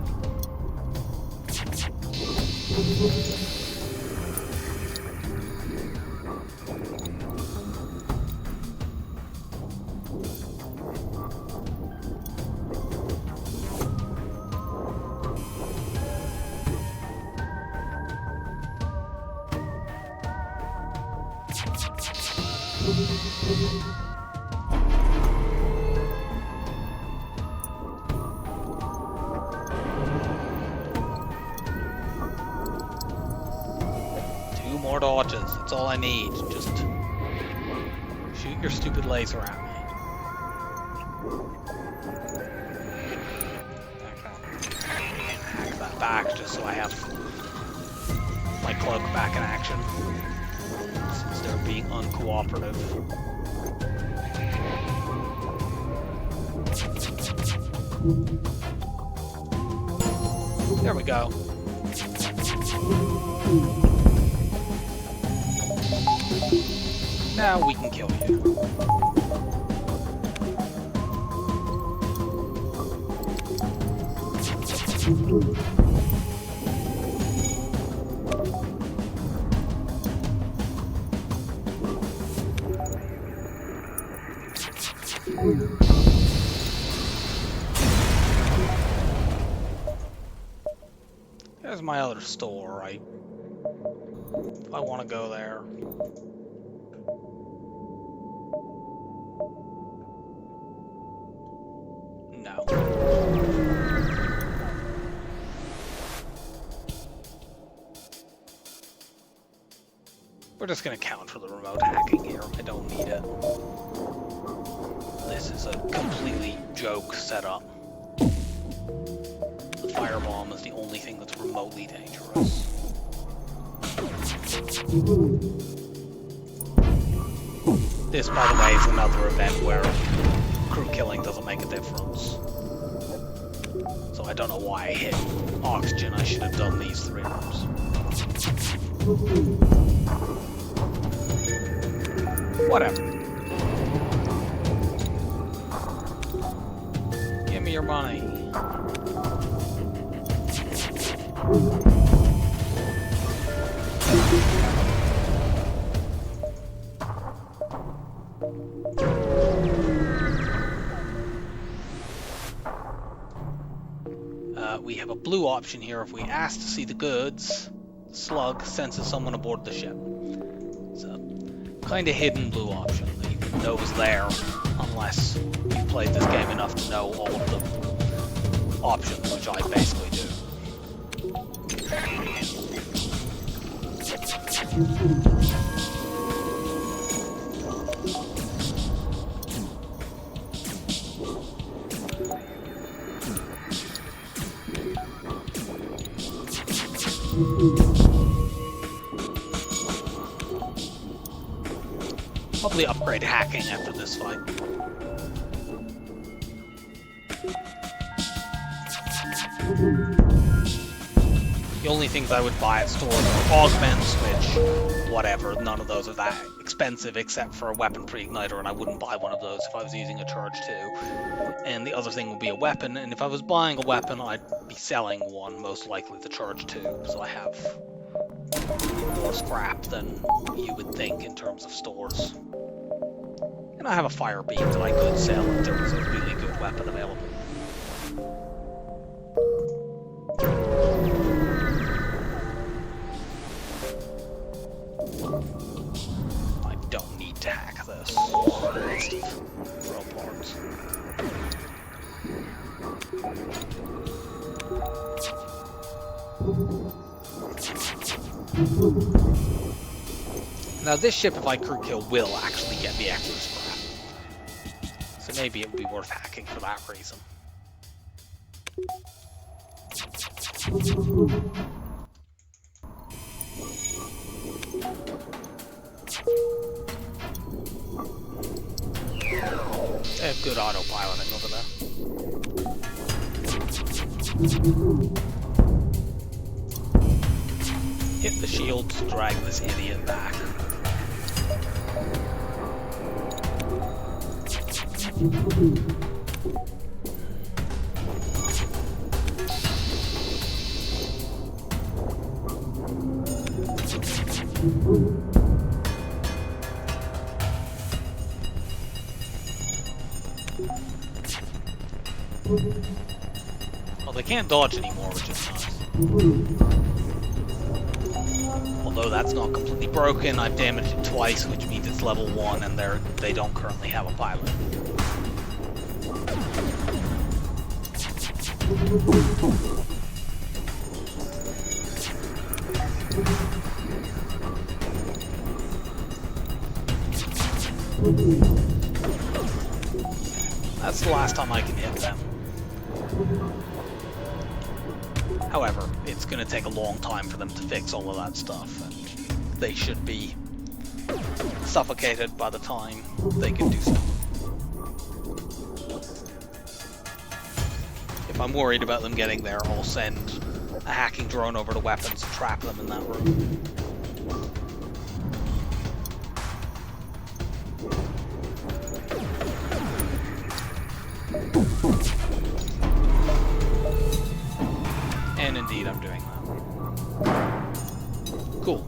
Two more dodges, that's all I need. Just shoot your stupid laser at me. Hack that back just so I have my cloak back in action. Since they're being uncooperative. There we go. Now we can kill you. There's my other store, right? If I want to go there. No. We're just gonna count for the remote hacking here. I don't need it. this is a completely joke setup. The firebomb is the only thing that's remotely dangerous. This, by the way, is another event where crew killing doesn't make a difference. So I don't know why I hit oxygen. I should have done these 3 rooms. Whatever. Give me your money. We have a blue option here. If we ask to see the goods, the slug senses someone aboard the ship. It's a kind of hidden blue option that you wouldn't know is there unless you've played this game enough to know all of the options, which I basically do. Probably upgrade hacking after this fight. The only things I would buy at stores are augments, which, whatever, none of those are that expensive except for a weapon pre-igniter, and I wouldn't buy one of those if I was using a charge 2. And the other thing would be a weapon, and if I was buying a weapon, I'd be selling one, most likely the charge 2, so I have more scrap than you would think in terms of stores. And I have a fire beam that I could sell if there was a really good weapon available. I don't need to hack this. Waste of drill parts. Now this ship, if I crew kill, will actually get me extra scrap. So maybe it would be worth hacking for that reason. They have good autopiloting over there. Hit the shield to drag this idiot back. Well, they can't dodge anymore, which is nice. Although that's not completely broken, I've damaged it twice, which means it's level 1 and they don't currently have a pilot. That's the last time I can hit them. However, it's going to take a long time for them to fix all of that stuff, and they should be suffocated by the time they can do so. If I'm worried about them getting there, I'll send a hacking drone over to weapons and trap them in that room. And indeed, I'm doing that. Cool.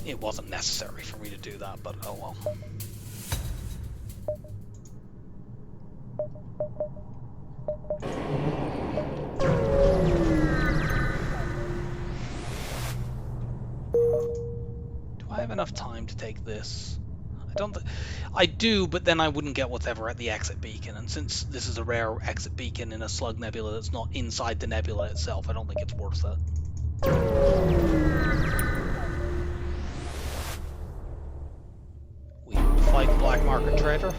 It wasn't necessary for me to do that, but oh well. Do I have enough time to take this? I do, but then I wouldn't get whatever at the exit beacon, and since this is a rare exit beacon in a slug nebula that's not inside the nebula itself, I don't think it's worth it. target trader.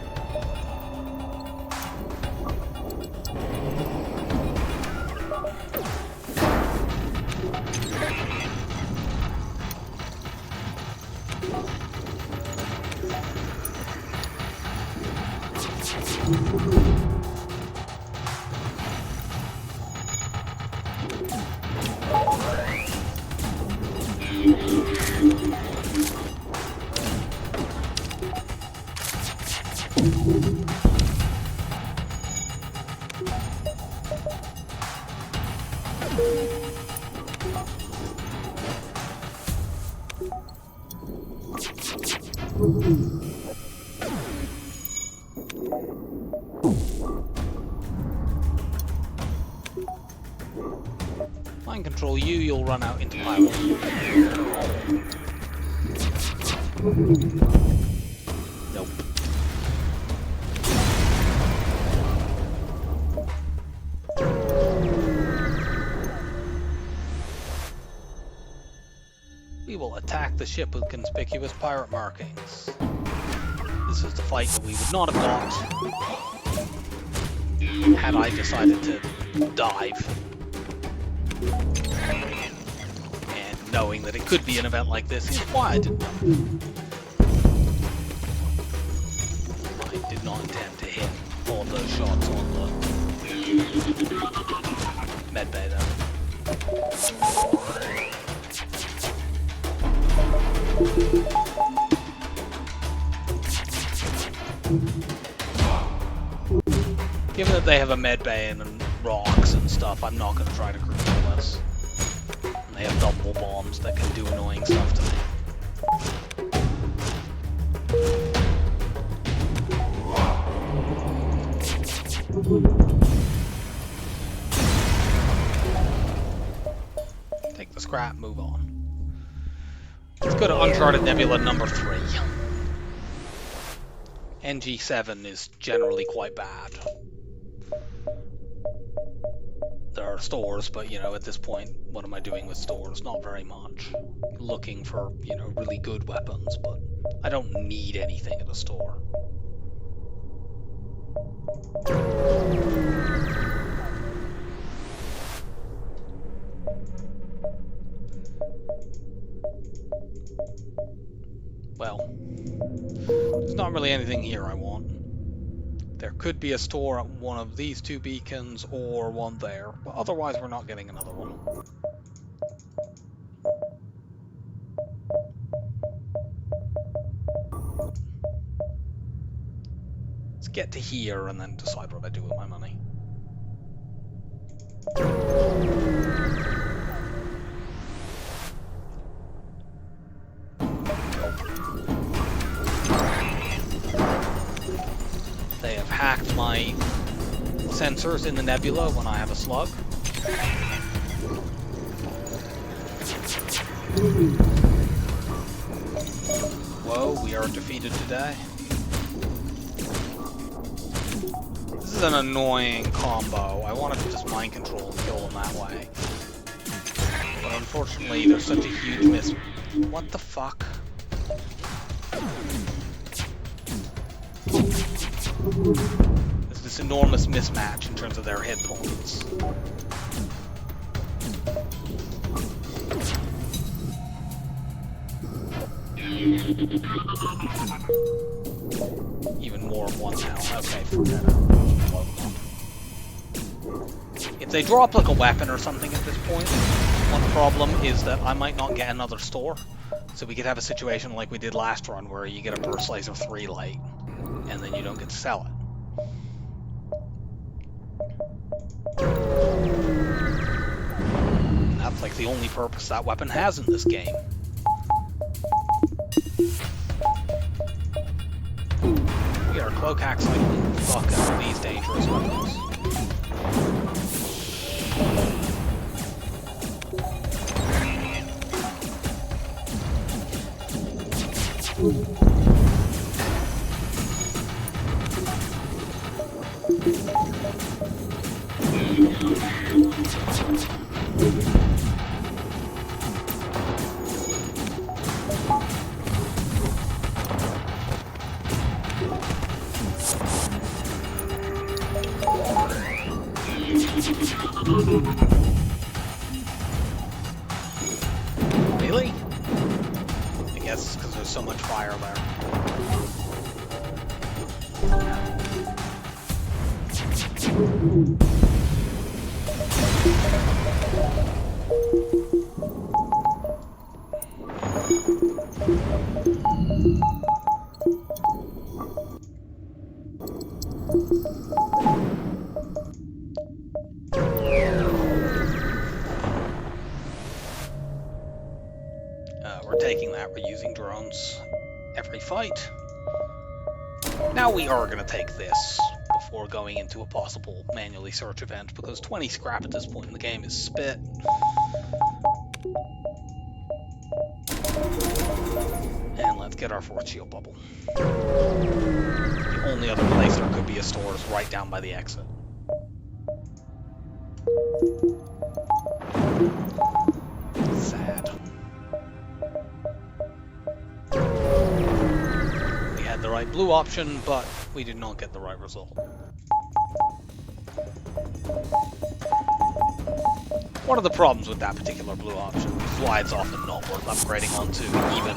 Mind control you, you'll run out into pylon. Nope. We will attack the ship with conspicuous pirate markings. This is the fight that we would not have got had I decided to dive. And knowing that it could be an event like this is why I did not. I did not intend to hit all of those shots on the medbay though. Given that they have a medbay and rocks and stuff, I'm not going to try to control this. And they have double bombs that can do annoying stuff to me. Take the scrap, move on. Let's go to Uncharted Nebula number 3. NG7 is generally quite bad. There are stores, but, you know, at this point, what am I doing with stores? Not very much. Looking for, you know, really good weapons, but I don't need anything at a store. Well, there's not really anything here I want. There could be a store at one of these two beacons or one there, but otherwise we're not getting another one. Let's get to here and then decide what I do with my money. They have hacked my sensors in the nebula when I have a slug. Whoa, we are defeated today. This is an annoying combo. I wanted to just mind control and kill them that way. But unfortunately, there's such a huge miss. What the fuck? There's this enormous mismatch in terms of their hit points. Even more of one now. Okay, forget it. If they drop like a weapon or something at this point, one problem is that I might not get another store. So we could have a situation like we did last run where you get a burst slice of 3 light and then you don't get to sell it. That's like the only purpose that weapon has in this game. We are cloak hack cycling the fuck out of these dangerous weapons. Really? I guess it's because there's so much fire there. We're taking that. We're using drones every fight. Now we are going to take this before going into a possible manually search event, because 20 scrap at this point in the game is spit. And let's get our 4th shield bubble. The only other place there could be a store is right down by the exit. Sad. We had the right blue option, but we did not get the right result. One of the problems with that particular blue option is why it's often not worth upgrading onto, even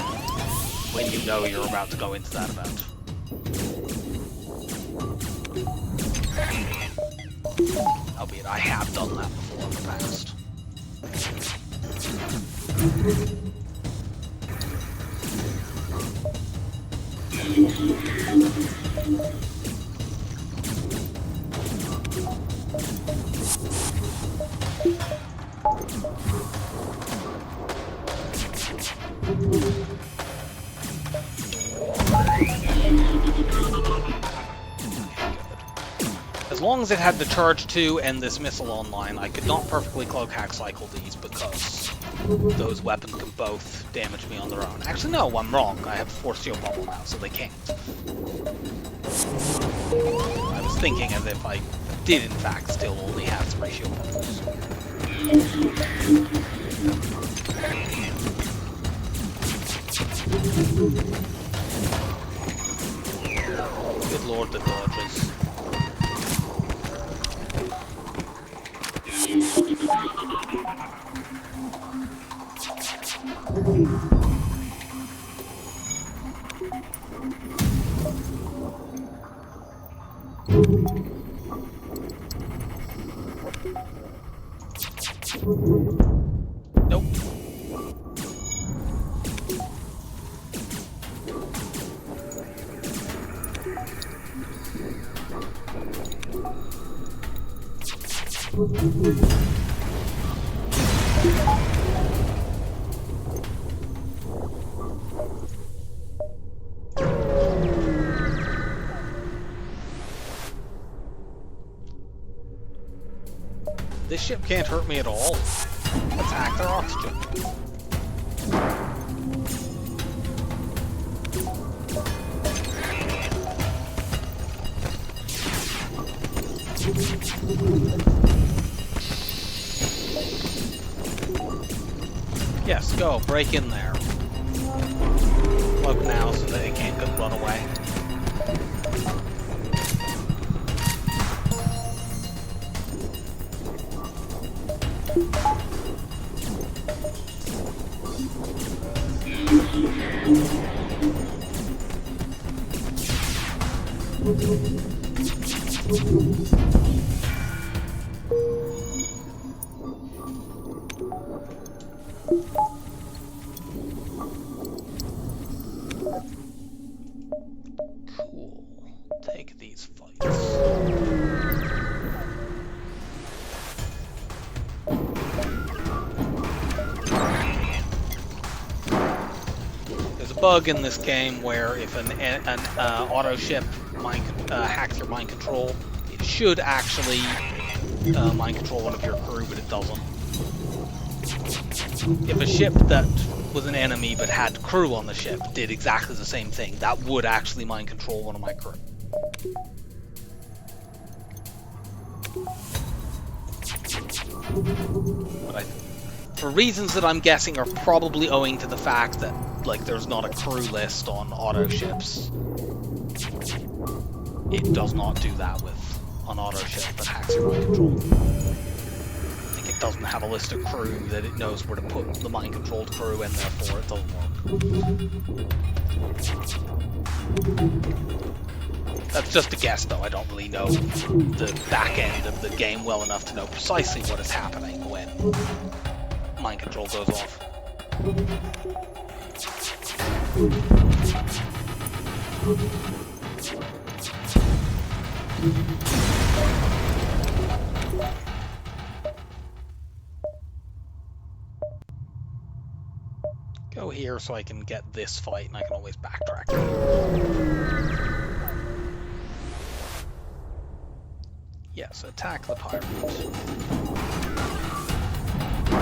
when you know you're about to go into that event. Albeit I have done that before in the past. As long as it had the charge 2 and this missile online, I could not perfectly cloak hack cycle these because those weapons can both damage me on their own. Actually, no, I'm wrong. I have a 4th shield bubble now, so they can't. I was thinking as if I did, in fact, still only have 3 shield bubbles. Good lord, the dodges. Nope. This ship can't hurt me at all. Let's hack their oxygen. Yes, go, break in there. Plug now so that it can't run away. Cool. Take these fights. There's a bug in this game where if an auto ship hacks your mind control, it should actually mind control one of your crew, but it doesn't. If a ship that was an enemy but had crew on the ship did exactly the same thing, that would actually mind control one of my crew. But for reasons that I'm guessing are probably owing to the fact that, like, there's not a crew list on auto ships, it does not do that with an auto ship that hacks your mind control. doesn't have a list of crew that it knows where to put the mind-controlled crew, and therefore it doesn't work. That's just a guess, though. I don't really know the back end of the game well enough to know precisely what is happening when mind control goes off. Go here so I can get this fight, and I can always backtrack. Yes, attack the pirate.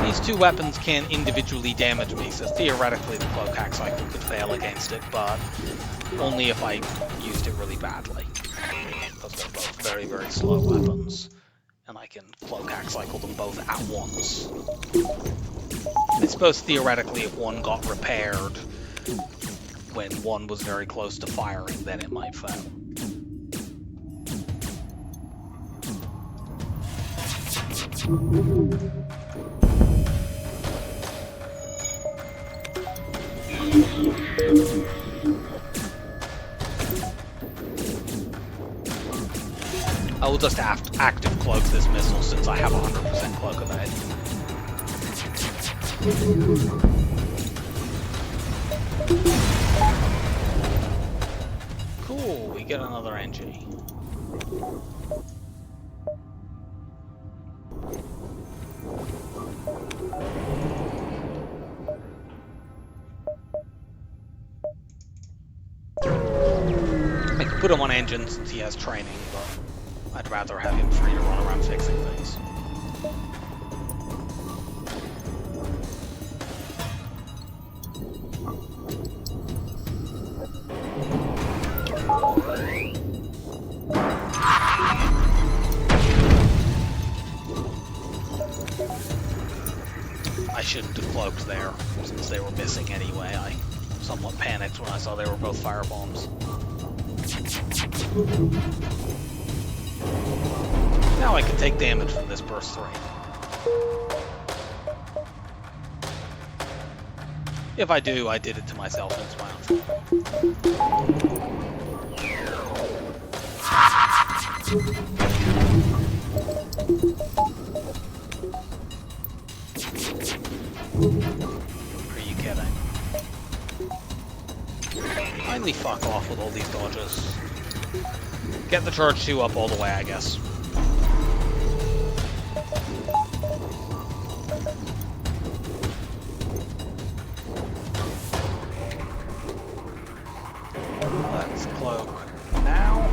These two weapons can individually damage me, so theoretically the cloak hack cycle could fail against it, but only if I used it really badly. Because they're both very, very slow weapons, and I can cloak hack cycle them both at once. I suppose theoretically if one got repaired when one was very close to firing, then it might fail. I will just active cloak this missile since I have 100% cloak evade. Cool, we get another NG. I could put him on engine since he has training, but I'd rather have him free to run around fixing things. I shouldn't have cloaked there, since they were missing anyway. I somewhat panicked when I saw they were both firebombs. Now I can take damage from this burst 3. If I do, I did it to myself and it's my own fault. Are you kidding? Finally fuck off with all these dodges. Get the charge 2 up all the way, I guess. Let's cloak now.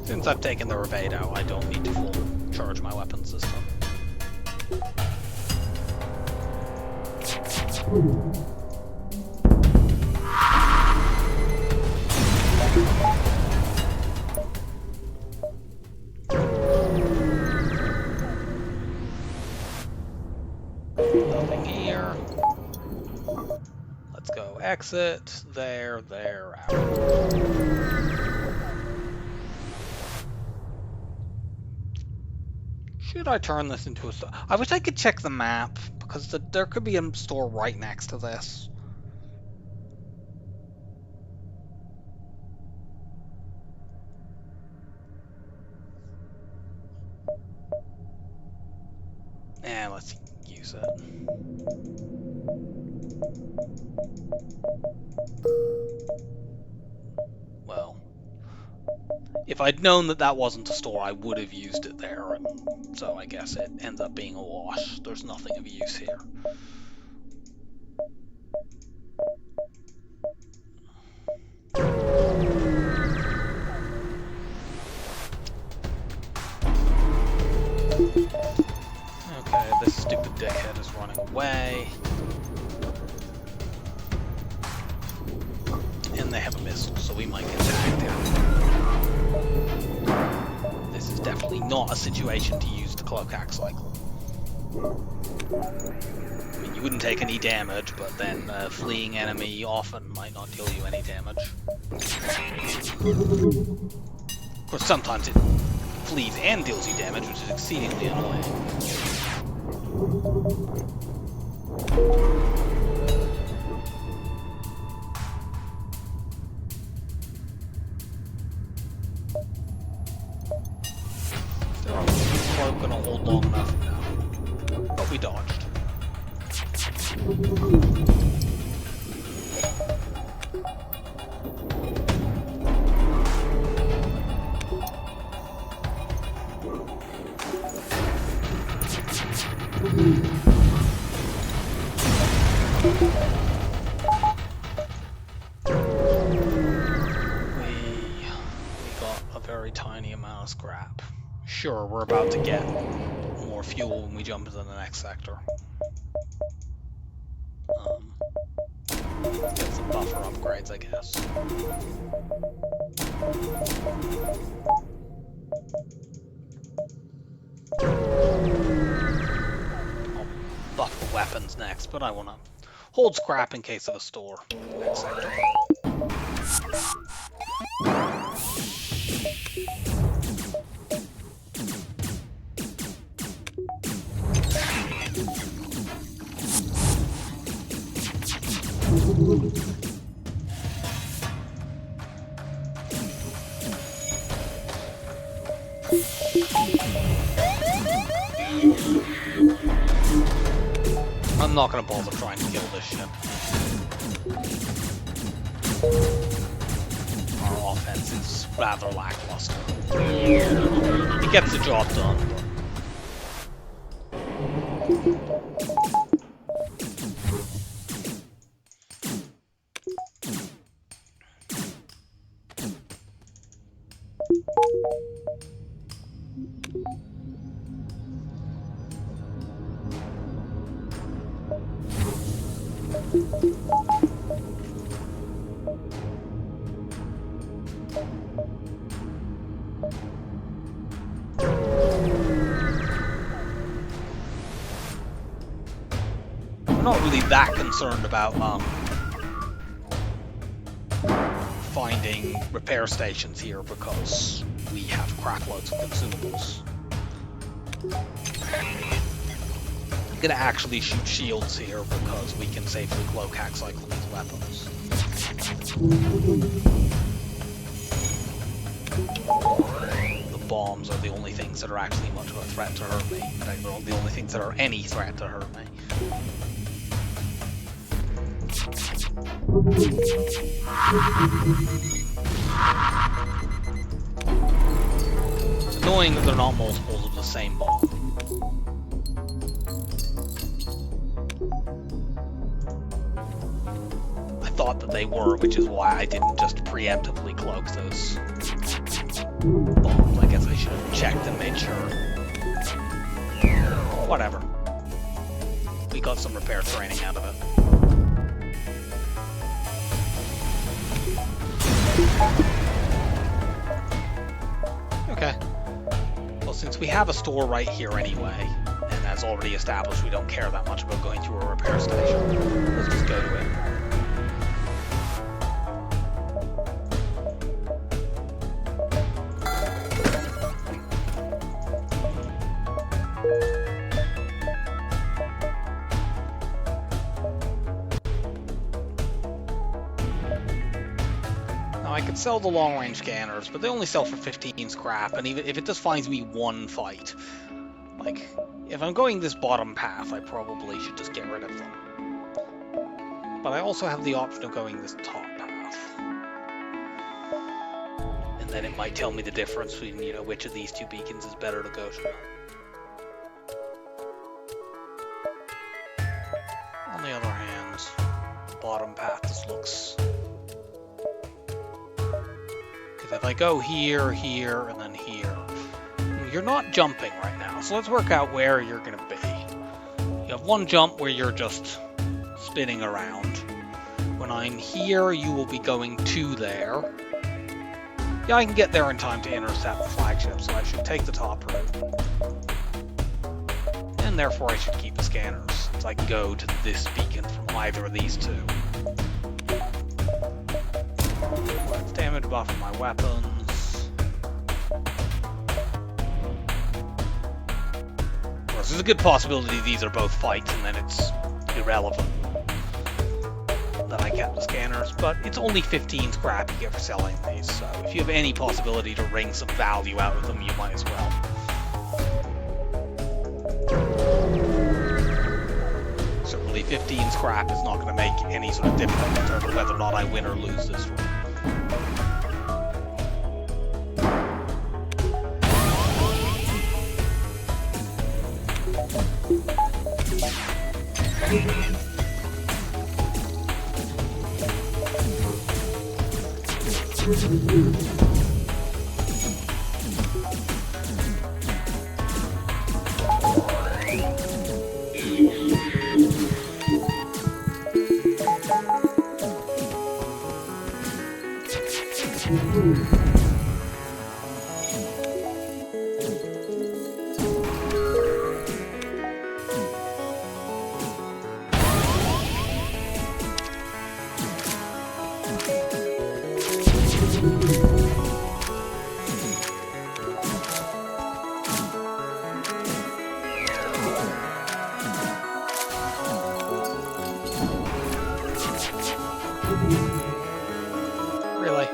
Since I've taken the evade out, I don't need to full charge my weapon system. Nothing here. Let's go exit, there, out. Should I turn this into a store? I wish I could check the map, because there could be a store right next to this. And let's use it. Well, if I'd known that that wasn't a store, I would have used it there, and so I guess it ends up being a wash. There's nothing of use here. stupid dickhead is running away. And they have a missile, so we might get tagged here. This is definitely not a situation to use the cloak hack cycle. I mean, you wouldn't take any damage, but then a fleeing enemy often might not deal you any damage. Of course, sometimes it flees and deals you damage, which is exceedingly annoying. Still gonna hold long enough now. But we dodged. We got a very tiny amount of scrap. Sure, we're about to get more fuel when we jump into the next sector. Get some buffer upgrades, I guess. I'll buff the weapons next, but I want to hold scrap in case of a store. Next sector. I'm not going to bother trying to kill this ship. Our offense is rather lackluster. It gets the job done. I'm not really that concerned about finding repair stations here because we have craploads of consumables. I'm gonna actually shoot shields here because we can safely cloak hack cycle these weapons. The bombs are the only things that are actually much of a threat to hurt me. In fact, they're the only things that are any threat to hurt me. It's annoying that they're not multiples of the same bomb. I thought that they were, which is why I didn't just preemptively cloak those bombs. I guess I should have checked and made sure. Whatever. We got some repair training out of it. Okay. Well, since we have a store right here anyway, and as already established, we don't care that much about going through a repair station. Let's just go to it. I could sell the long-range scanners, but they only sell for 15 scrap, and even if it just finds me one fight, like, if I'm going this bottom path, I probably should just get rid of them. But I also have the option of going this top path. And then it might tell me the difference between, you know, which of these two beacons is better to go to. On the other hand, the bottom path just looks... If I go here, here, and then here, you're not jumping right now, so let's work out where you're going to be. You have one jump where you're just spinning around. When I'm here, you will be going to there. Yeah, I can get there in time to intercept the flagship, so I should take the top route. And therefore I should keep the scanners, so I can go to this beacon from either of these two. Let's damage buff on my weapons. Of course, there's a good possibility these are both fights, and then it's irrelevant that I kept the scanners, but it's only 15 scrap you get for selling these, so if you have any possibility to wring some value out of them, you might as well. Certainly 15 scrap is not going to make any sort of difference in terms of whether or not I win or lose this one. Really?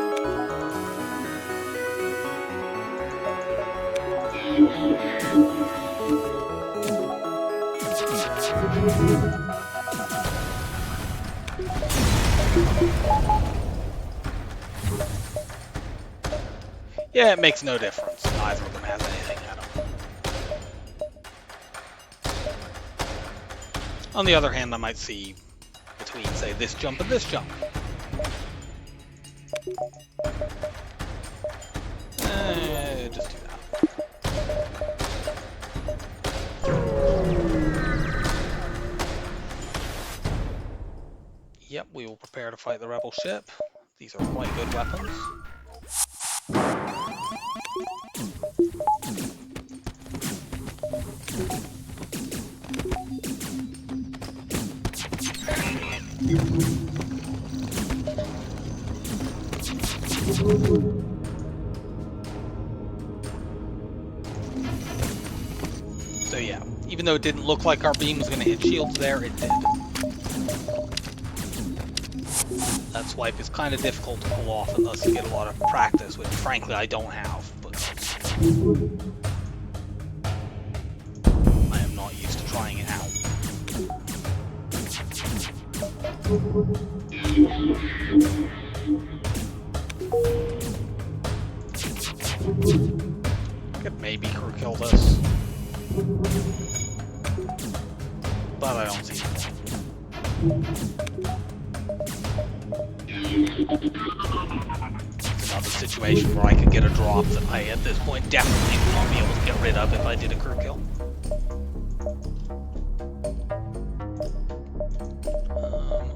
Yeah, it makes no difference. Neither of them has anything at them. On the other hand, I might see between, say, this jump and this jump. Just do that. Yep, we will prepare to fight the rebel ship. These are quite good weapons. So yeah, even though it didn't look like our beam was going to hit shields there, it did. That swipe is kind of difficult to pull off unless you get a lot of practice, which frankly I don't have, because I am not used to trying it out. Could maybe crew kill this, but I don't see it. It's another situation where I could get a drop that I, at this point, definitely would not be able to get rid of if I did a crew kill.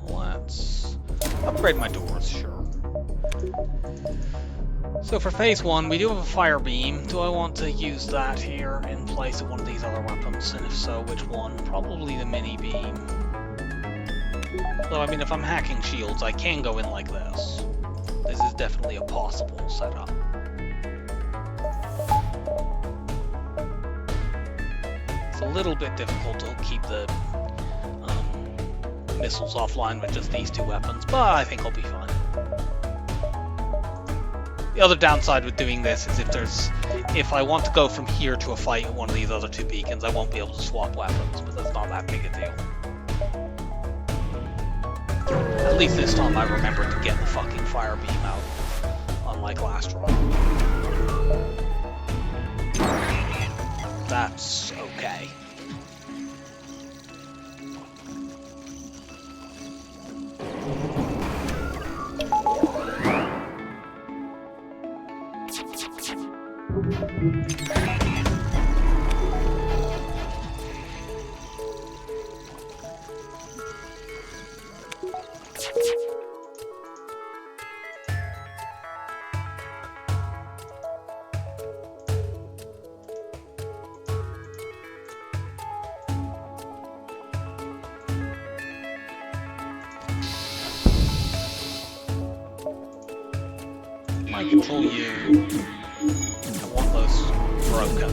Let's upgrade my doors, sure. So for phase 1, we do have a fire beam. Do I want to use that here in place of one of these other weapons? And if so, which one? Probably the mini beam. Though, I mean, if I'm hacking shields, I can go in like this. This is definitely a possible setup. It's a little bit difficult to keep the missiles offline with just these two weapons, but I think I'll be fine. The other downside with doing this is if I want to go from here to a fight at one of these other two beacons, I won't be able to swap weapons, but that's not that big a deal. At least this time I remembered to get the fucking fire beam out, unlike last run. That's okay. I control you. I want those broken.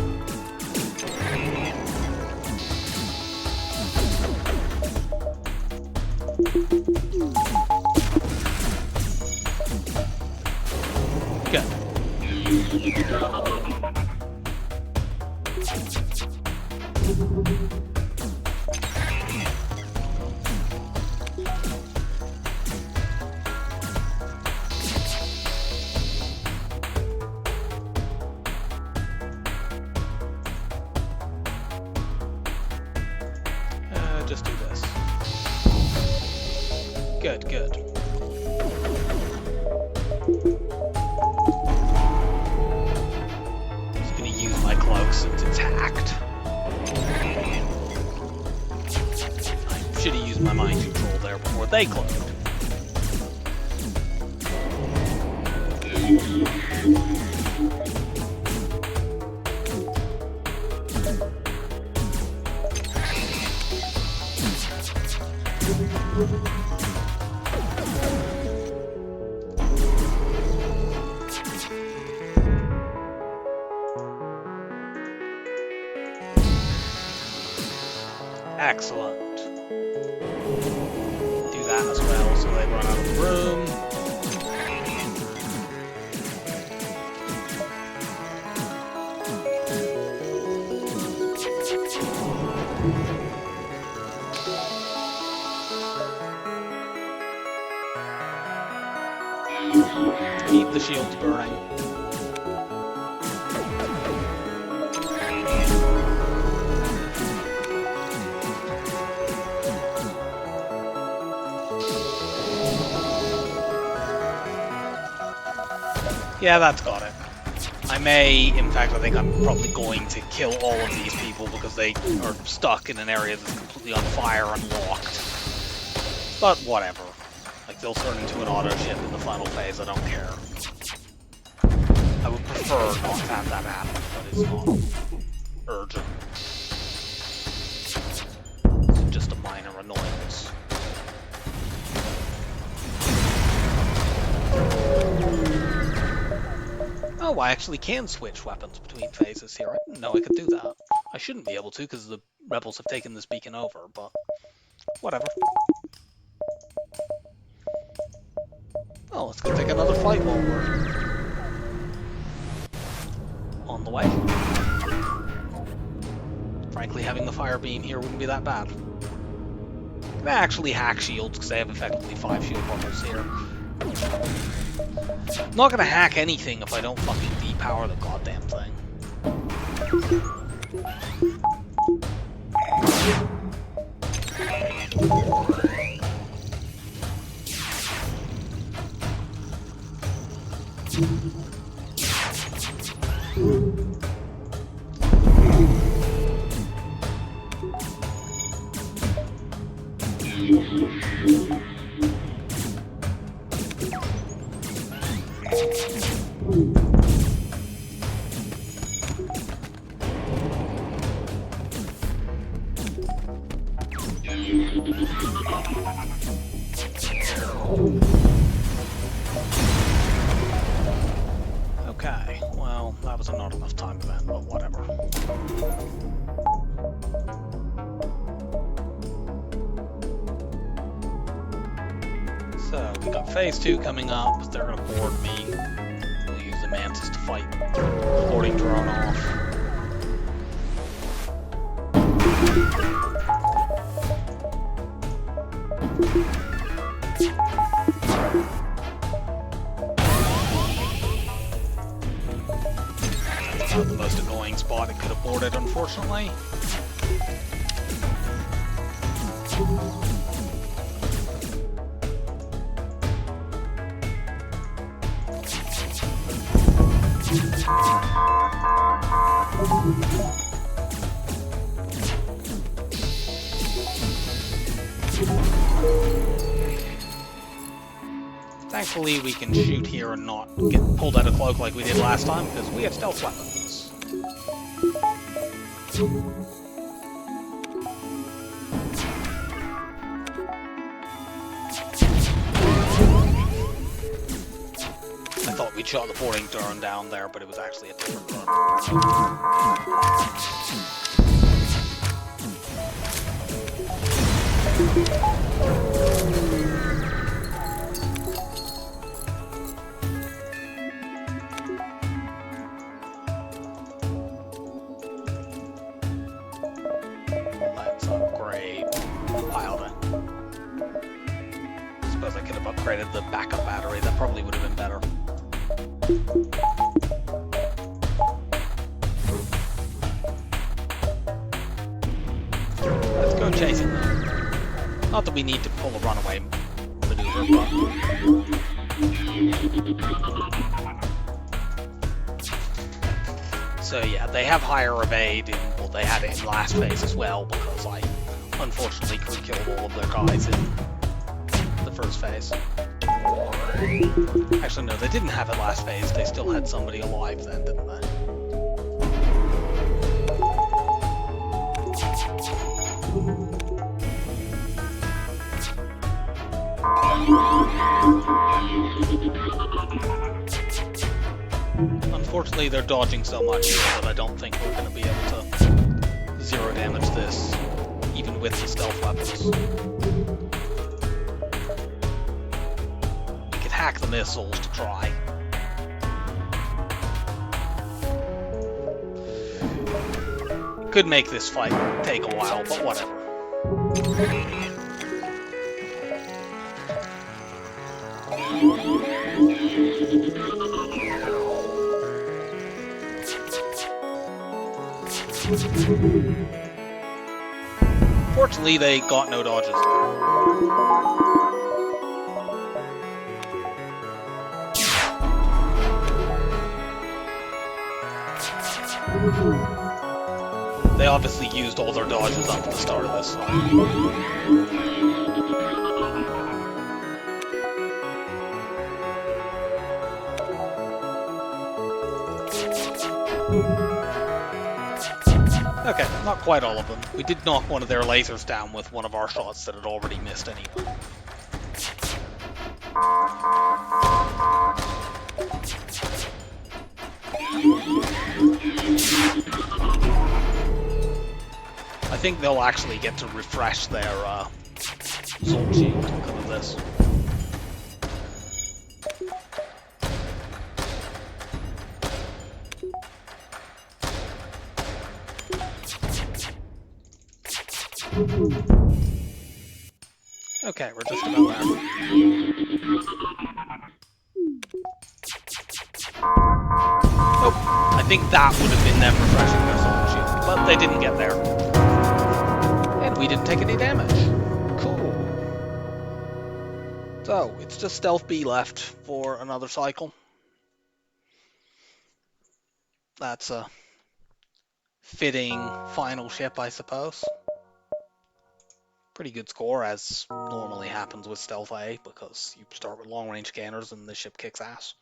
Good. Just do this. Good, good. Just gonna use my cloak since it's hacked. I should have used my mind control there before they cloaked. Excellent. Do that as well so they run out of the room. Keep the shields burning. Yeah, that's got it. I may, in fact, I think I'm probably going to kill all of these people because they are stuck in an area that's completely on fire and locked. But whatever. Like, they'll turn into an auto ship in the final phase, I don't care. I would prefer not to have that happen, but it's not urgent. It's just a minor annoyance. Oh, I actually can switch weapons between phases here. I didn't know I could do that. I shouldn't be able to because the rebels have taken this beacon over, but whatever. Oh, let's go take another fight while we're on the way. Frankly, having the fire beam here wouldn't be that bad. Can I actually hack shields because I have effectively 5 shield bubbles here? I'm not gonna hack anything if I don't fucking depower the goddamn thing. Okay, well, that was a not enough time event, but whatever. So, we got phase 2 coming up. They're gonna board me. We'll use the Mantis to fight the boarding drone off. That's about the most annoying spot it could have boarded, unfortunately. Thankfully, we can shoot here and not get pulled out of cloak like we did last time, because we have stealth weapons. I thought we shot the boarding turn down there, but it was actually a different turn. Let's upgrade piloting. I suppose I could have upgraded the backup battery. That probably would have been better. Let's go chasing them. Not that we need to pull a runaway maneuver, but... So yeah, they have higher evade, well they had it in last phase as well, because I unfortunately crew killed all of their guys in the first phase. Actually no, they didn't have it last phase, they still had somebody alive then, didn't they? Unfortunately, they're dodging so much that I don't think we're going to be able to zero damage this, even with the stealth weapons. We could hack the missiles to try. Could make this fight take a while, but whatever. Fortunately, they got no dodges. They obviously used all their dodges up at the start of this fight. Okay, not quite all of them. We did knock one of their lasers down with one of our shots that had already missed anyway. I think they'll actually get to refresh their Zone Shield because of this. Okay, we're just about there. Oh, I think that would have been them refreshing their Zone Shield, but they didn't get there. And we didn't take any damage. Cool. So, it's just Stealth B left for another cycle. That's a fitting final ship, I suppose. Pretty good score, as normally happens with Stealth A, because you start with long-range scanners and the ship kicks ass.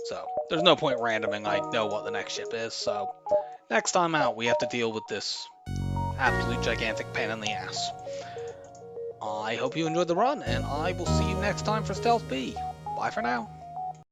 So, there's no point randoming, I know what the next ship is, so next time out we have to deal with this absolute gigantic pain in the ass. I hope you enjoyed the run, and I will see you next time for Stealth B. Bye for now.